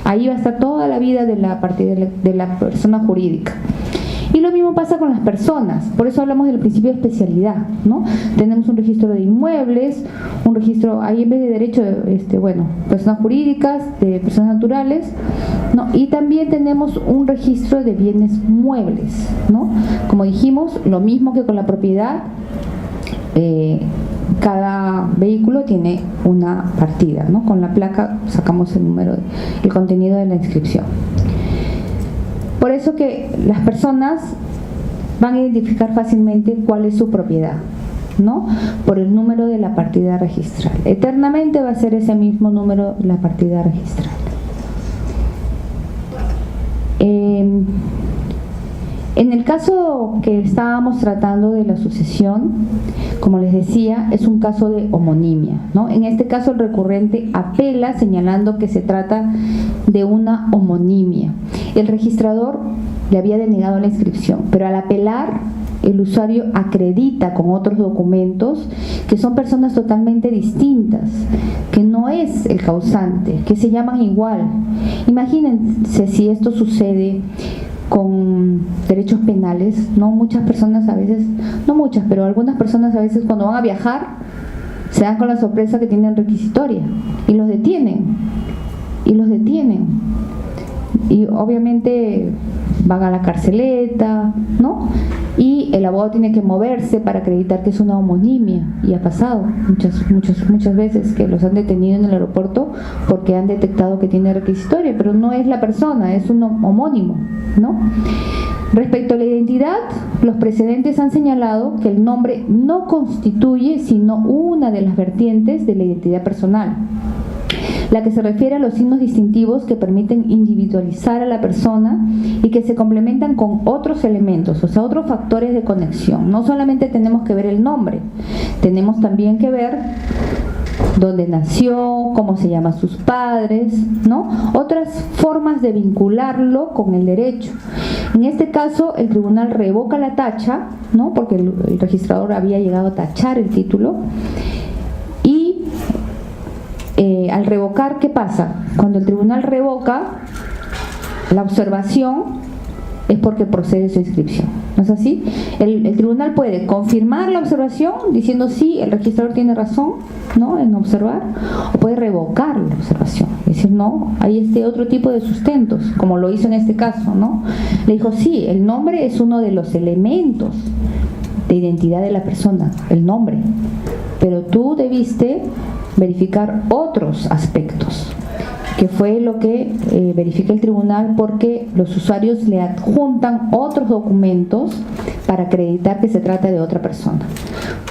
Ahí va a estar toda la vida de la partida de la persona jurídica. Y lo mismo pasa con las personas, por eso hablamos del principio de especialidad, ¿no? Tenemos un registro de inmuebles, un registro, ahí en vez de derecho, personas jurídicas, de personas naturales, ¿no? Y también tenemos un registro de bienes muebles, ¿no? Como dijimos, lo mismo que con la propiedad, cada vehículo tiene una partida, ¿no? Con la placa sacamos el número, el contenido de la inscripción. Por eso que las personas van a identificar fácilmente cuál es su propiedad, ¿no? Por el número de la partida registral. Eternamente va a ser ese mismo número la partida registral. En el caso que estábamos tratando de la sucesión, como les decía, es un caso de homonimia, ¿no? En este caso el recurrente apela señalando que se trata de una homonimia. El registrador le había denegado la inscripción, pero al apelar el usuario acredita con otros documentos que son personas totalmente distintas, que no es el causante, que se llaman igual. Imagínense si esto sucede con derechos penales, ¿no? Muchas personas a veces, no muchas, pero algunas personas a veces cuando van a viajar se dan con la sorpresa que tienen requisitoria y los detienen, y obviamente van a la carceleta, ¿no? Y el abogado tiene que moverse para acreditar que es una homonimia, y ha pasado muchas veces que los han detenido en el aeropuerto porque han detectado que tiene requisitoria, pero no es la persona, es un homónimo, ¿no? Respecto a la identidad, los precedentes han señalado que el nombre no constituye sino una de las vertientes de la identidad personal, la que se refiere a los signos distintivos que permiten individualizar a la persona y que se complementan con otros elementos, o sea, otros factores de conexión. No solamente tenemos que ver el nombre, tenemos también que ver dónde nació, cómo se llaman sus padres, ¿no? Otras formas de vincularlo con el derecho. En este caso, el tribunal revoca la tacha, ¿no? Porque el registrador había llegado a tachar el título. Y al revocar, ¿qué pasa? Cuando el tribunal revoca la observación, es porque procede su inscripción, ¿no es así? El tribunal puede confirmar la observación diciendo sí, el registrador tiene razón, ¿no?, en observar, o puede revocar la observación, es decir, no, hay otro tipo de sustentos, como lo hizo en este caso, ¿no? Le dijo sí, el nombre es uno de los elementos de identidad de la persona, el nombre, pero tú debiste verificar otros aspectos, que fue lo que verifica el tribunal, porque los usuarios le adjuntan otros documentos para acreditar que se trata de otra persona.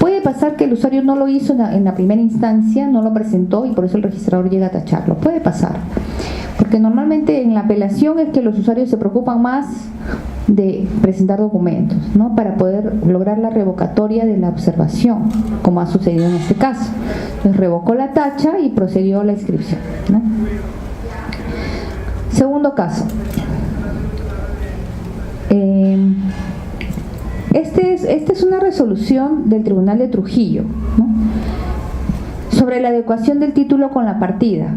Puede pasar que el usuario no lo hizo en la primera instancia, no lo presentó y por eso el registrador llega a tacharlo. Puede pasar, porque normalmente en la apelación es que los usuarios se preocupan más de presentar documentos, ¿no?, para poder lograr la revocatoria de la observación, como ha sucedido en este caso. Entonces revocó la tacha y procedió a la inscripción, ¿no? Segundo caso. Esta es una resolución del Tribunal de Trujillo, ¿no?, sobre la adecuación del título con la partida.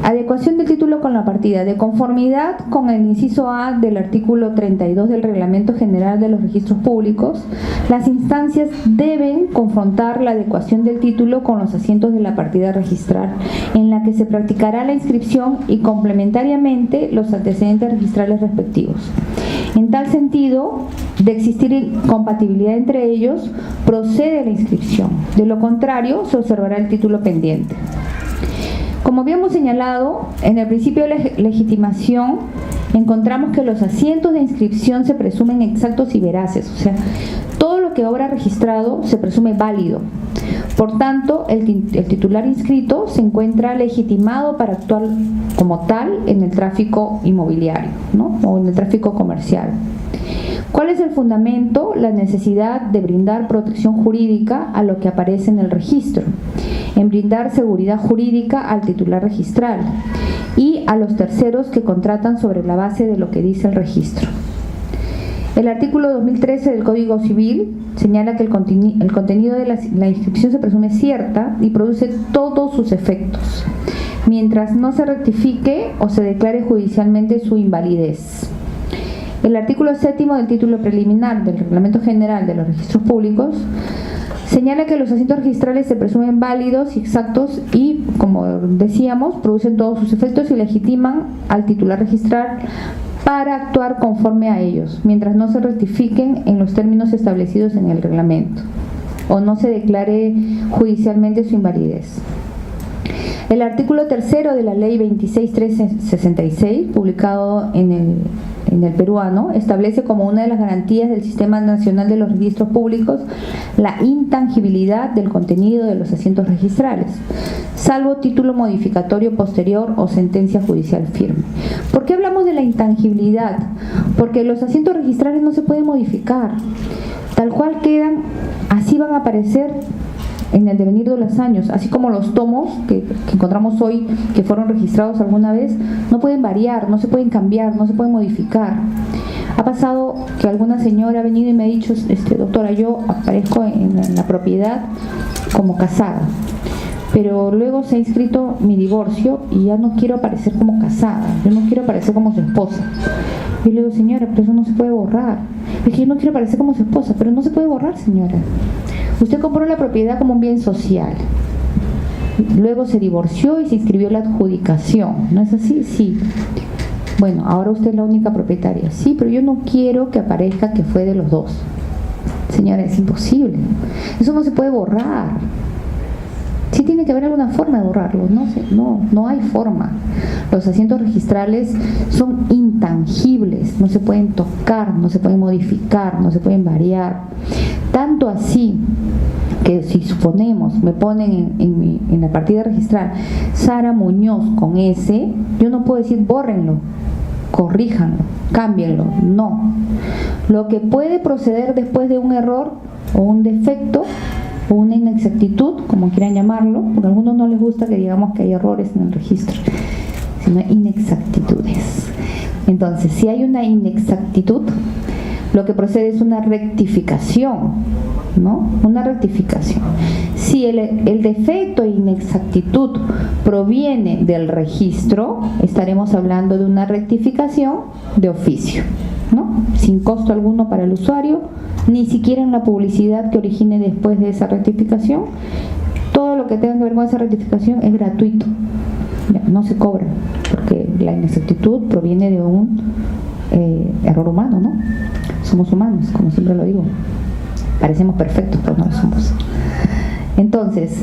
Adecuación del título con la partida. De conformidad con el inciso A del artículo 32 del Reglamento General de los Registros Públicos, las instancias deben confrontar la adecuación del título con los asientos de la partida a registrar, en la que se practicará la inscripción y complementariamente los antecedentes registrales respectivos. En tal sentido, de existir incompatibilidad entre ellos, procede la inscripción. De lo contrario, se observará el título pendiente. Como habíamos señalado, en el principio de legitimación encontramos que los asientos de inscripción se presumen exactos y veraces, o sea, todo lo que obra registrado se presume válido. Por tanto, el titular inscrito se encuentra legitimado para actuar como tal en el tráfico inmobiliario, ¿no? O en el tráfico comercial. ¿Cuál es el fundamento? La necesidad de brindar protección jurídica a lo que aparece en el registro, en brindar seguridad jurídica al titular registral y a los terceros que contratan sobre la base de lo que dice el registro. El artículo 2013 del Código Civil señala que el contenido de la inscripción se presume cierta y produce todos sus efectos, mientras no se rectifique o se declare judicialmente su invalidez. El artículo 7 del título preliminar del Reglamento General de los Registros Públicos señala que los asientos registrales se presumen válidos y exactos y, como decíamos, producen todos sus efectos y legitiman al titular registral para actuar conforme a ellos, mientras no se rectifiquen en los términos establecidos en el reglamento o no se declare judicialmente su invalidez. El artículo 3 de la Ley 26.366, publicado en el peruano, establece como una de las garantías del Sistema Nacional de los Registros Públicos la intangibilidad del contenido de los asientos registrales, salvo título modificatorio posterior o sentencia judicial firme. ¿Por qué hablamos de la intangibilidad? Porque los asientos registrales no se pueden modificar, tal cual quedan, así van a aparecer en el devenir de los años, así como los tomos que encontramos hoy, que fueron registrados alguna vez, no pueden variar, no se pueden cambiar, no se pueden modificar. Ha pasado que alguna señora ha venido y me ha dicho, doctora, yo aparezco en la propiedad como casada, pero luego se ha inscrito mi divorcio y ya no quiero aparecer como casada, yo no quiero aparecer como su esposa. Y le digo, señora, pero eso no se puede borrar. Es que yo no quiero aparecer como su esposa, pero no se puede borrar, señora. Usted compró la propiedad como un bien social, luego se divorció y se inscribió la adjudicación, ¿no es así? Sí. Bueno, ahora usted es la única propietaria. Sí, pero yo no quiero que aparezca que fue de los dos. Señora, es imposible. Eso no se puede borrar. Sí tiene que haber alguna forma de borrarlo, no hay forma. Los asientos registrales son intangibles, no se pueden tocar, no se pueden modificar, no se pueden variar. Tanto así que si suponemos, me ponen en la partida registral Sara Muñoz con S, yo no puedo decir bórrenlo, corríjanlo, cámbienlo, no. Lo que puede proceder después de un error o un defecto o una inexactitud, como quieran llamarlo, porque a algunos no les gusta que digamos que hay errores en el registro, sino inexactitudes. Entonces, si hay una inexactitud, lo que procede es una rectificación, ¿no? Una rectificación. Si el defecto e inexactitud proviene del registro, estaremos hablando de una rectificación de oficio, ¿no? Sin costo alguno para el usuario, ni siquiera en la publicidad que origine después de esa rectificación. Todo lo que tenga que ver con esa rectificación es gratuito, no se cobra, porque la inexactitud proviene de un error humano, ¿no? Somos humanos, como siempre lo digo, parecemos perfectos, pero no lo somos. Entonces,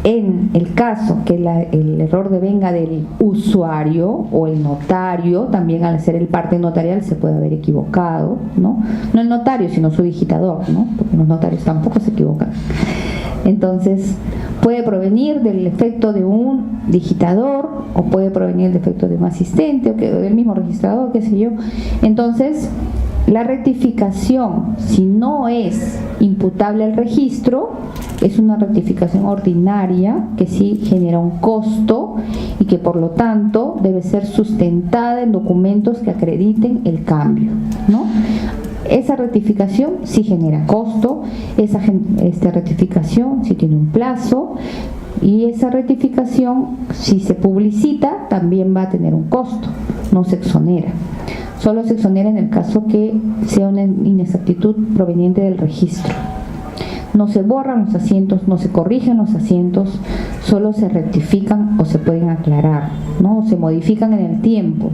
en el caso que el error devenga del usuario o el notario, también al ser el parte notarial se puede haber equivocado, ¿no? No el notario, sino su digitador, ¿no? Porque los notarios tampoco se equivocan. Entonces, puede provenir del efecto de un digitador o puede provenir del efecto de un asistente o del mismo registrador, qué sé yo. Entonces, la rectificación, si no es imputable al registro, es una rectificación ordinaria que sí genera un costo y que por lo tanto debe ser sustentada en documentos que acrediten el cambio, ¿no? Esa rectificación sí genera costo, esa rectificación sí tiene un plazo, Y esa rectificación, si se publicita, también va a tener un costo, no se exonera. Solo se exonera en el caso que sea una inexactitud proveniente del registro. No se borran los asientos, no se corrigen los asientos, solo se rectifican o se pueden aclarar, ¿no? O se modifican en el tiempo,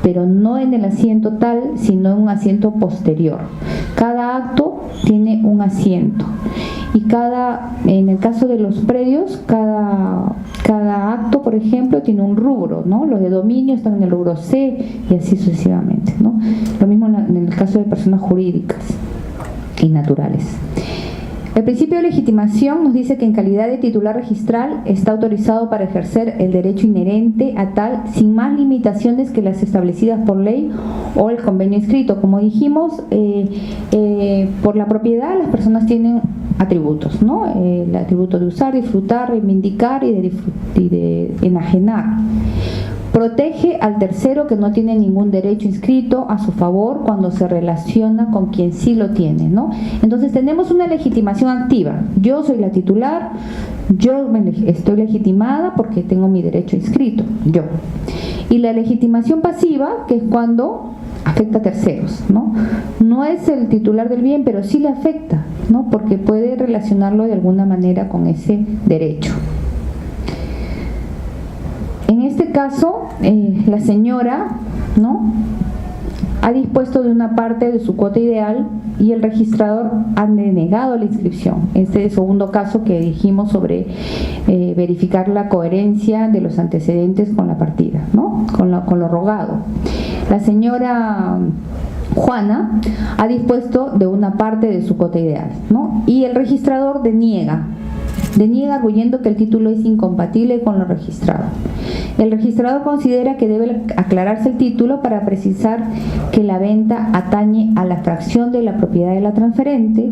pero no en el asiento tal, sino en un asiento posterior. Cada acto tiene un asiento y en el caso de los predios, cada acto, por ejemplo, tiene un rubro, ¿no? Los de dominio están en el rubro C y así sucesivamente, ¿no? Lo mismo en el caso de personas jurídicas y naturales. El principio de legitimación nos dice que en calidad de titular registral está autorizado para ejercer el derecho inherente a tal sin más limitaciones que las establecidas por ley o el convenio inscrito. Como dijimos, por la propiedad las personas tienen atributos, ¿no? El atributo de usar, disfrutar, reivindicar y de enajenar. Protege al tercero que no tiene ningún derecho inscrito a su favor cuando se relaciona con quien sí lo tiene, ¿no? Entonces tenemos una legitimación activa. Yo soy la titular, estoy legitimada porque tengo mi derecho inscrito, yo. Y la legitimación pasiva, que es cuando afecta a terceros, ¿no? No es el titular del bien, pero sí le afecta, ¿no? Porque puede relacionarlo de alguna manera con ese derecho. En este caso, la señora, ¿no?, ha dispuesto de una parte de su cuota ideal y el registrador ha denegado la inscripción. Este es el segundo caso que dijimos sobre verificar la coherencia de los antecedentes con la partida, ¿no?, con lo rogado. La señora Juana ha dispuesto de una parte de su cuota ideal, ¿no?, y el registrador deniega arguyendo que el título es incompatible con lo registrado. El registrador considera que debe aclararse el título para precisar que la venta atañe a la fracción de la propiedad de la transferente,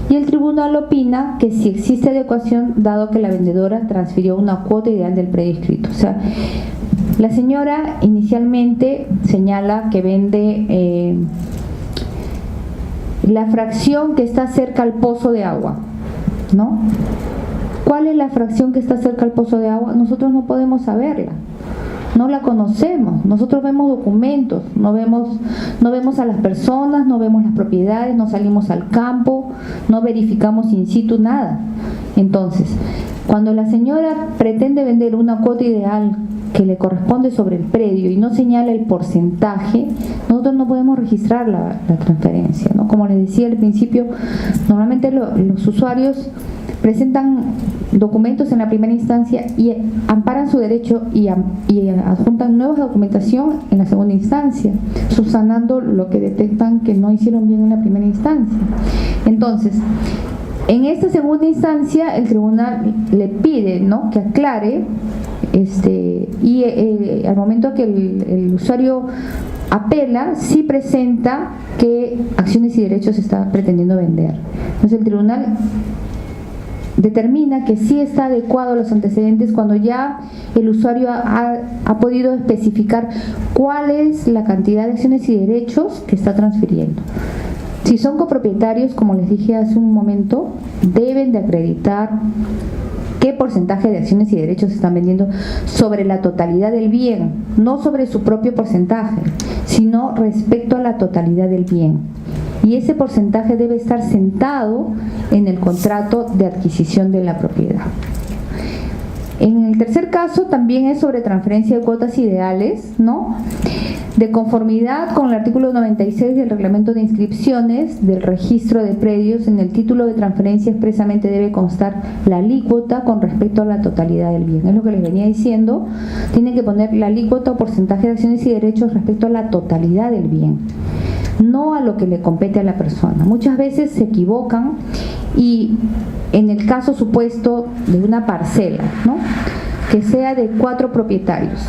y el tribunal opina que sí existe adecuación dado que la vendedora transfirió una cuota ideal del predio inscrito. O sea, la señora inicialmente señala que vende la fracción que está cerca al pozo de agua, ¿no? ¿Cuál es la fracción que está cerca al pozo de agua? Nosotros no podemos saberla, no la conocemos. Nosotros vemos documentos, no vemos a las personas, no vemos las propiedades, no salimos al campo, no verificamos in situ nada. Entonces, cuando la señora pretende vender una cuota ideal que le corresponde sobre el predio y no señala el porcentaje, nosotros no podemos registrar la transferencia, ¿no? Como les decía al principio, normalmente los usuarios presentan documentos en la primera instancia y amparan su derecho y adjuntan nueva documentación en la segunda instancia, subsanando lo que detectan que no hicieron bien en la primera instancia. Entonces, en esta segunda instancia el tribunal le pide, ¿no?, que aclare al momento que el usuario apela, sí presenta qué acciones y derechos está pretendiendo vender. Entonces el tribunal determina que sí está adecuado a los antecedentes cuando ya el usuario ha podido especificar cuál es la cantidad de acciones y derechos que está transfiriendo. Si son copropietarios, como les dije hace un momento, deben de acreditar qué porcentaje de acciones y derechos están vendiendo sobre la totalidad del bien, no sobre su propio porcentaje, sino respecto a la totalidad del bien. Y ese porcentaje debe estar sentado en el contrato de adquisición de la propiedad. En el tercer caso también es sobre transferencia de cuotas ideales, ¿no?, de conformidad con el artículo 96 del reglamento de inscripciones del registro de predios. En el título de transferencia expresamente debe constar la alícuota con respecto a la totalidad del bien. Es lo que les venía diciendo, tienen que poner la alícuota o porcentaje de acciones y derechos respecto a la totalidad del bien, no a lo que le compete a la persona. Muchas veces se equivocan y en el caso supuesto de una parcela, ¿no?, que sea de 4 propietarios,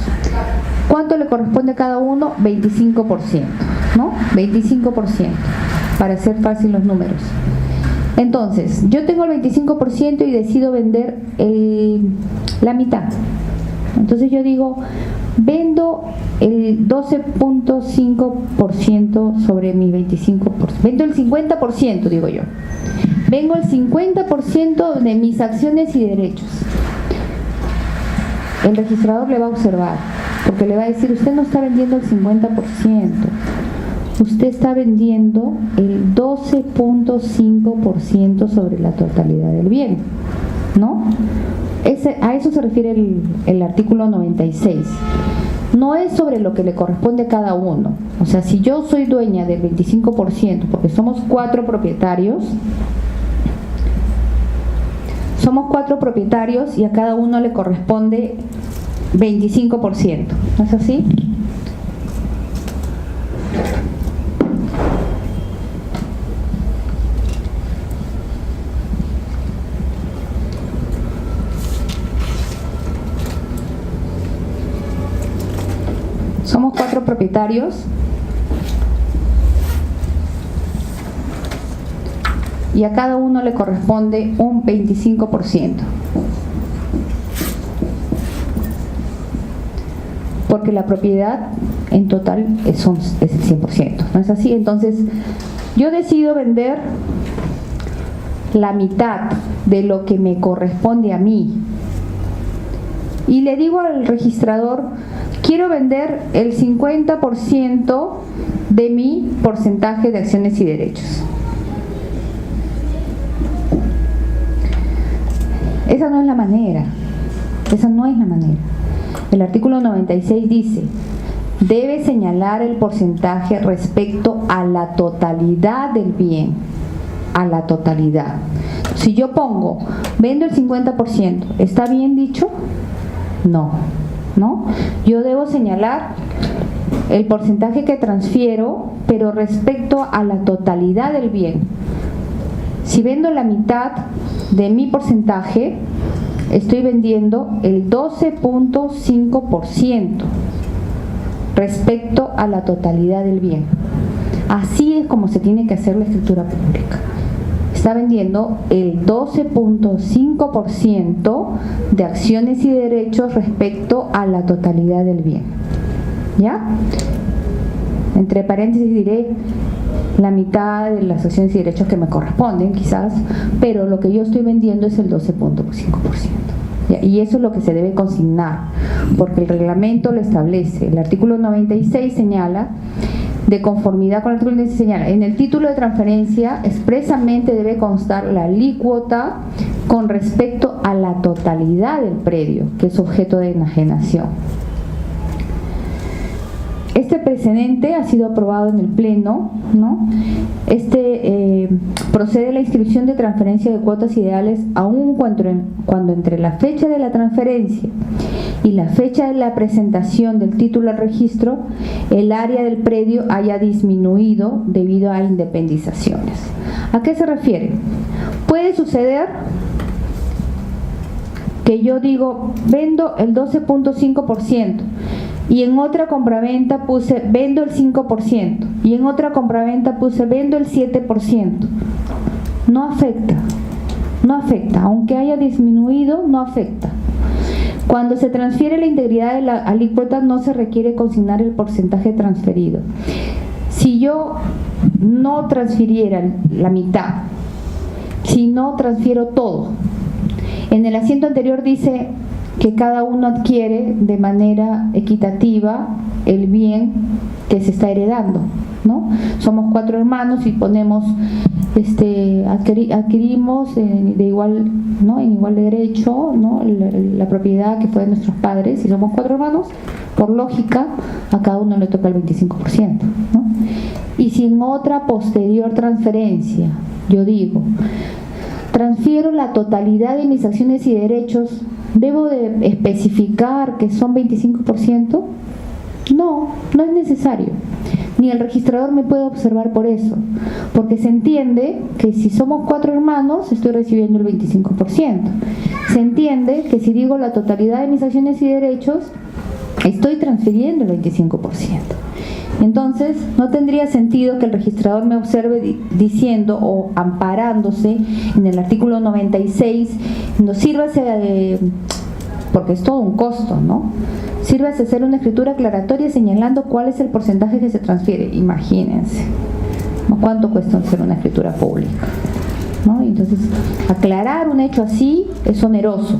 ¿cuánto le corresponde a cada uno? 25%, ¿no? 25%, para hacer fácil los números. Entonces, yo tengo el 25% y decido vender la mitad. Entonces yo digo, vendo el 12.5% sobre mi 25%. Vendo el 50%, digo yo. Vengo el 50% de mis acciones y derechos. el registrador le va a observar, porque le va a decir, usted no está vendiendo el 50%, usted está vendiendo el 12.5% sobre la totalidad del bien, ¿no? A eso se refiere el artículo 96. No es sobre lo que le corresponde a cada uno. O sea, si yo soy dueña del 25%, porque somos 4 propietarios, y a cada uno le corresponde 25%, ¿no es así? Somos 4 propietarios y a cada uno le corresponde un 25%. Porque la propiedad en total es el 100%, ¿no es así? Entonces, yo decido vender la mitad de lo que me corresponde a mí y le digo al registrador, quiero vender el 50% de mi porcentaje de acciones y derechos. Esa no es la manera. El artículo 96 dice, debe señalar el porcentaje respecto a la totalidad del bien, a la totalidad. Si yo pongo, vendo el 50%, ¿está bien dicho? No. Yo debo señalar el porcentaje que transfiero, pero respecto a la totalidad del bien. Si vendo la mitad de mi porcentaje, estoy vendiendo el 12.5% respecto a la totalidad del bien. Así es como se tiene que hacer la escritura pública. Está vendiendo el 12.5% de acciones y derechos respecto a la totalidad del bien. ¿Ya? Entre paréntesis diré la mitad de las acciones y derechos que me corresponden quizás, pero lo que yo estoy vendiendo es el 12.5%. Y eso es lo que se debe consignar, porque el reglamento lo establece. El artículo 96 señala, de conformidad con el artículo 96 señala, en el título de transferencia expresamente debe constar la alícuota con respecto a la totalidad del predio, que es objeto de enajenación. Este precedente ha sido aprobado en el Pleno, ¿no? Procede la inscripción de transferencia de cuotas ideales aun cuando entre la fecha de la transferencia y la fecha de la presentación del título al registro, el área del predio haya disminuido debido a independizaciones. ¿A qué se refiere? Puede suceder que yo digo, vendo el 12.5%, y en otra compraventa puse vendo el 5%, y en otra compraventa puse vendo el 7%. No afecta, aunque haya disminuido, no afecta. Cuando se transfiere la integridad de la alícuota no se requiere consignar el porcentaje transferido. Si yo no transfiriera la mitad, si no transfiero todo, en el asiento anterior dice que cada uno adquiere de manera equitativa el bien que se está heredando, ¿no? Somos 4 hermanos y ponemos, adquirimos de igual, ¿no? En igual derecho, ¿no? La propiedad que fue de nuestros padres. Si somos 4 hermanos, por lógica, a cada uno le toca el 25%, ¿no? Y si en otra posterior transferencia, yo digo, transfiero la totalidad de mis acciones y derechos, ¿debo de especificar que son 25%? No es necesario. Ni el registrador me puede observar por eso, porque se entiende que si somos 4 hermanos, estoy recibiendo el 25%. Se entiende que si digo la totalidad de mis acciones y derechos, estoy transfiriendo el 25%. Entonces, no tendría sentido que el registrador me observe diciendo o amparándose en el artículo 96, no sírvase porque es todo un costo, ¿no? Sírvase hacer una escritura aclaratoria señalando cuál es el porcentaje que se transfiere. Imagínense, ¿no? ¿Cuánto cuesta hacer una escritura pública? ¿No? Entonces, aclarar un hecho así es oneroso.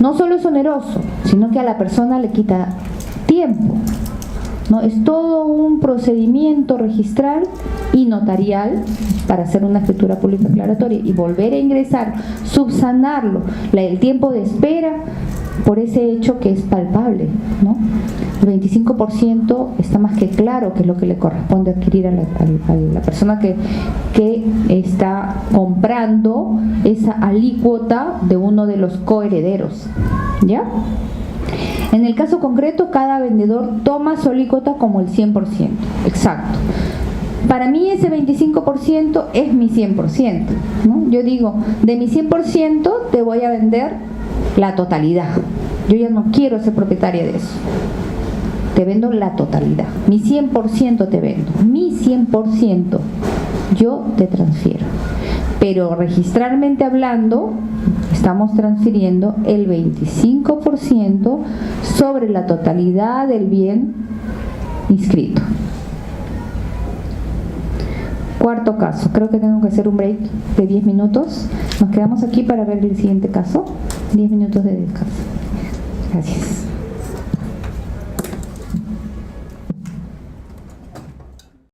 No solo es oneroso, sino que a la persona le quita tiempo, ¿no? Es todo un procedimiento registral y notarial para hacer una escritura pública aclaratoria y volver a ingresar, subsanarlo, el tiempo de espera por ese hecho que es palpable, ¿no? El 25% está más que claro que es lo que le corresponde adquirir a la persona que está comprando esa alícuota de uno de los coherederos, ¿ya? En el caso concreto, cada vendedor toma su alícuota como el 100%, exacto. Para mí ese 25% es mi 100%, ¿no? Yo digo, de mi 100% te voy a vender la totalidad. Yo ya no quiero ser propietaria de eso. Te vendo la totalidad. Mi 100% te vendo. Mi 100% yo te transfiero. Pero registralmente hablando, estamos transfiriendo el 25% sobre la totalidad del bien inscrito. Cuarto caso, creo que tengo que hacer un break de 10 minutos. Nos quedamos aquí para ver el siguiente caso. 10 minutos de descanso. Gracias.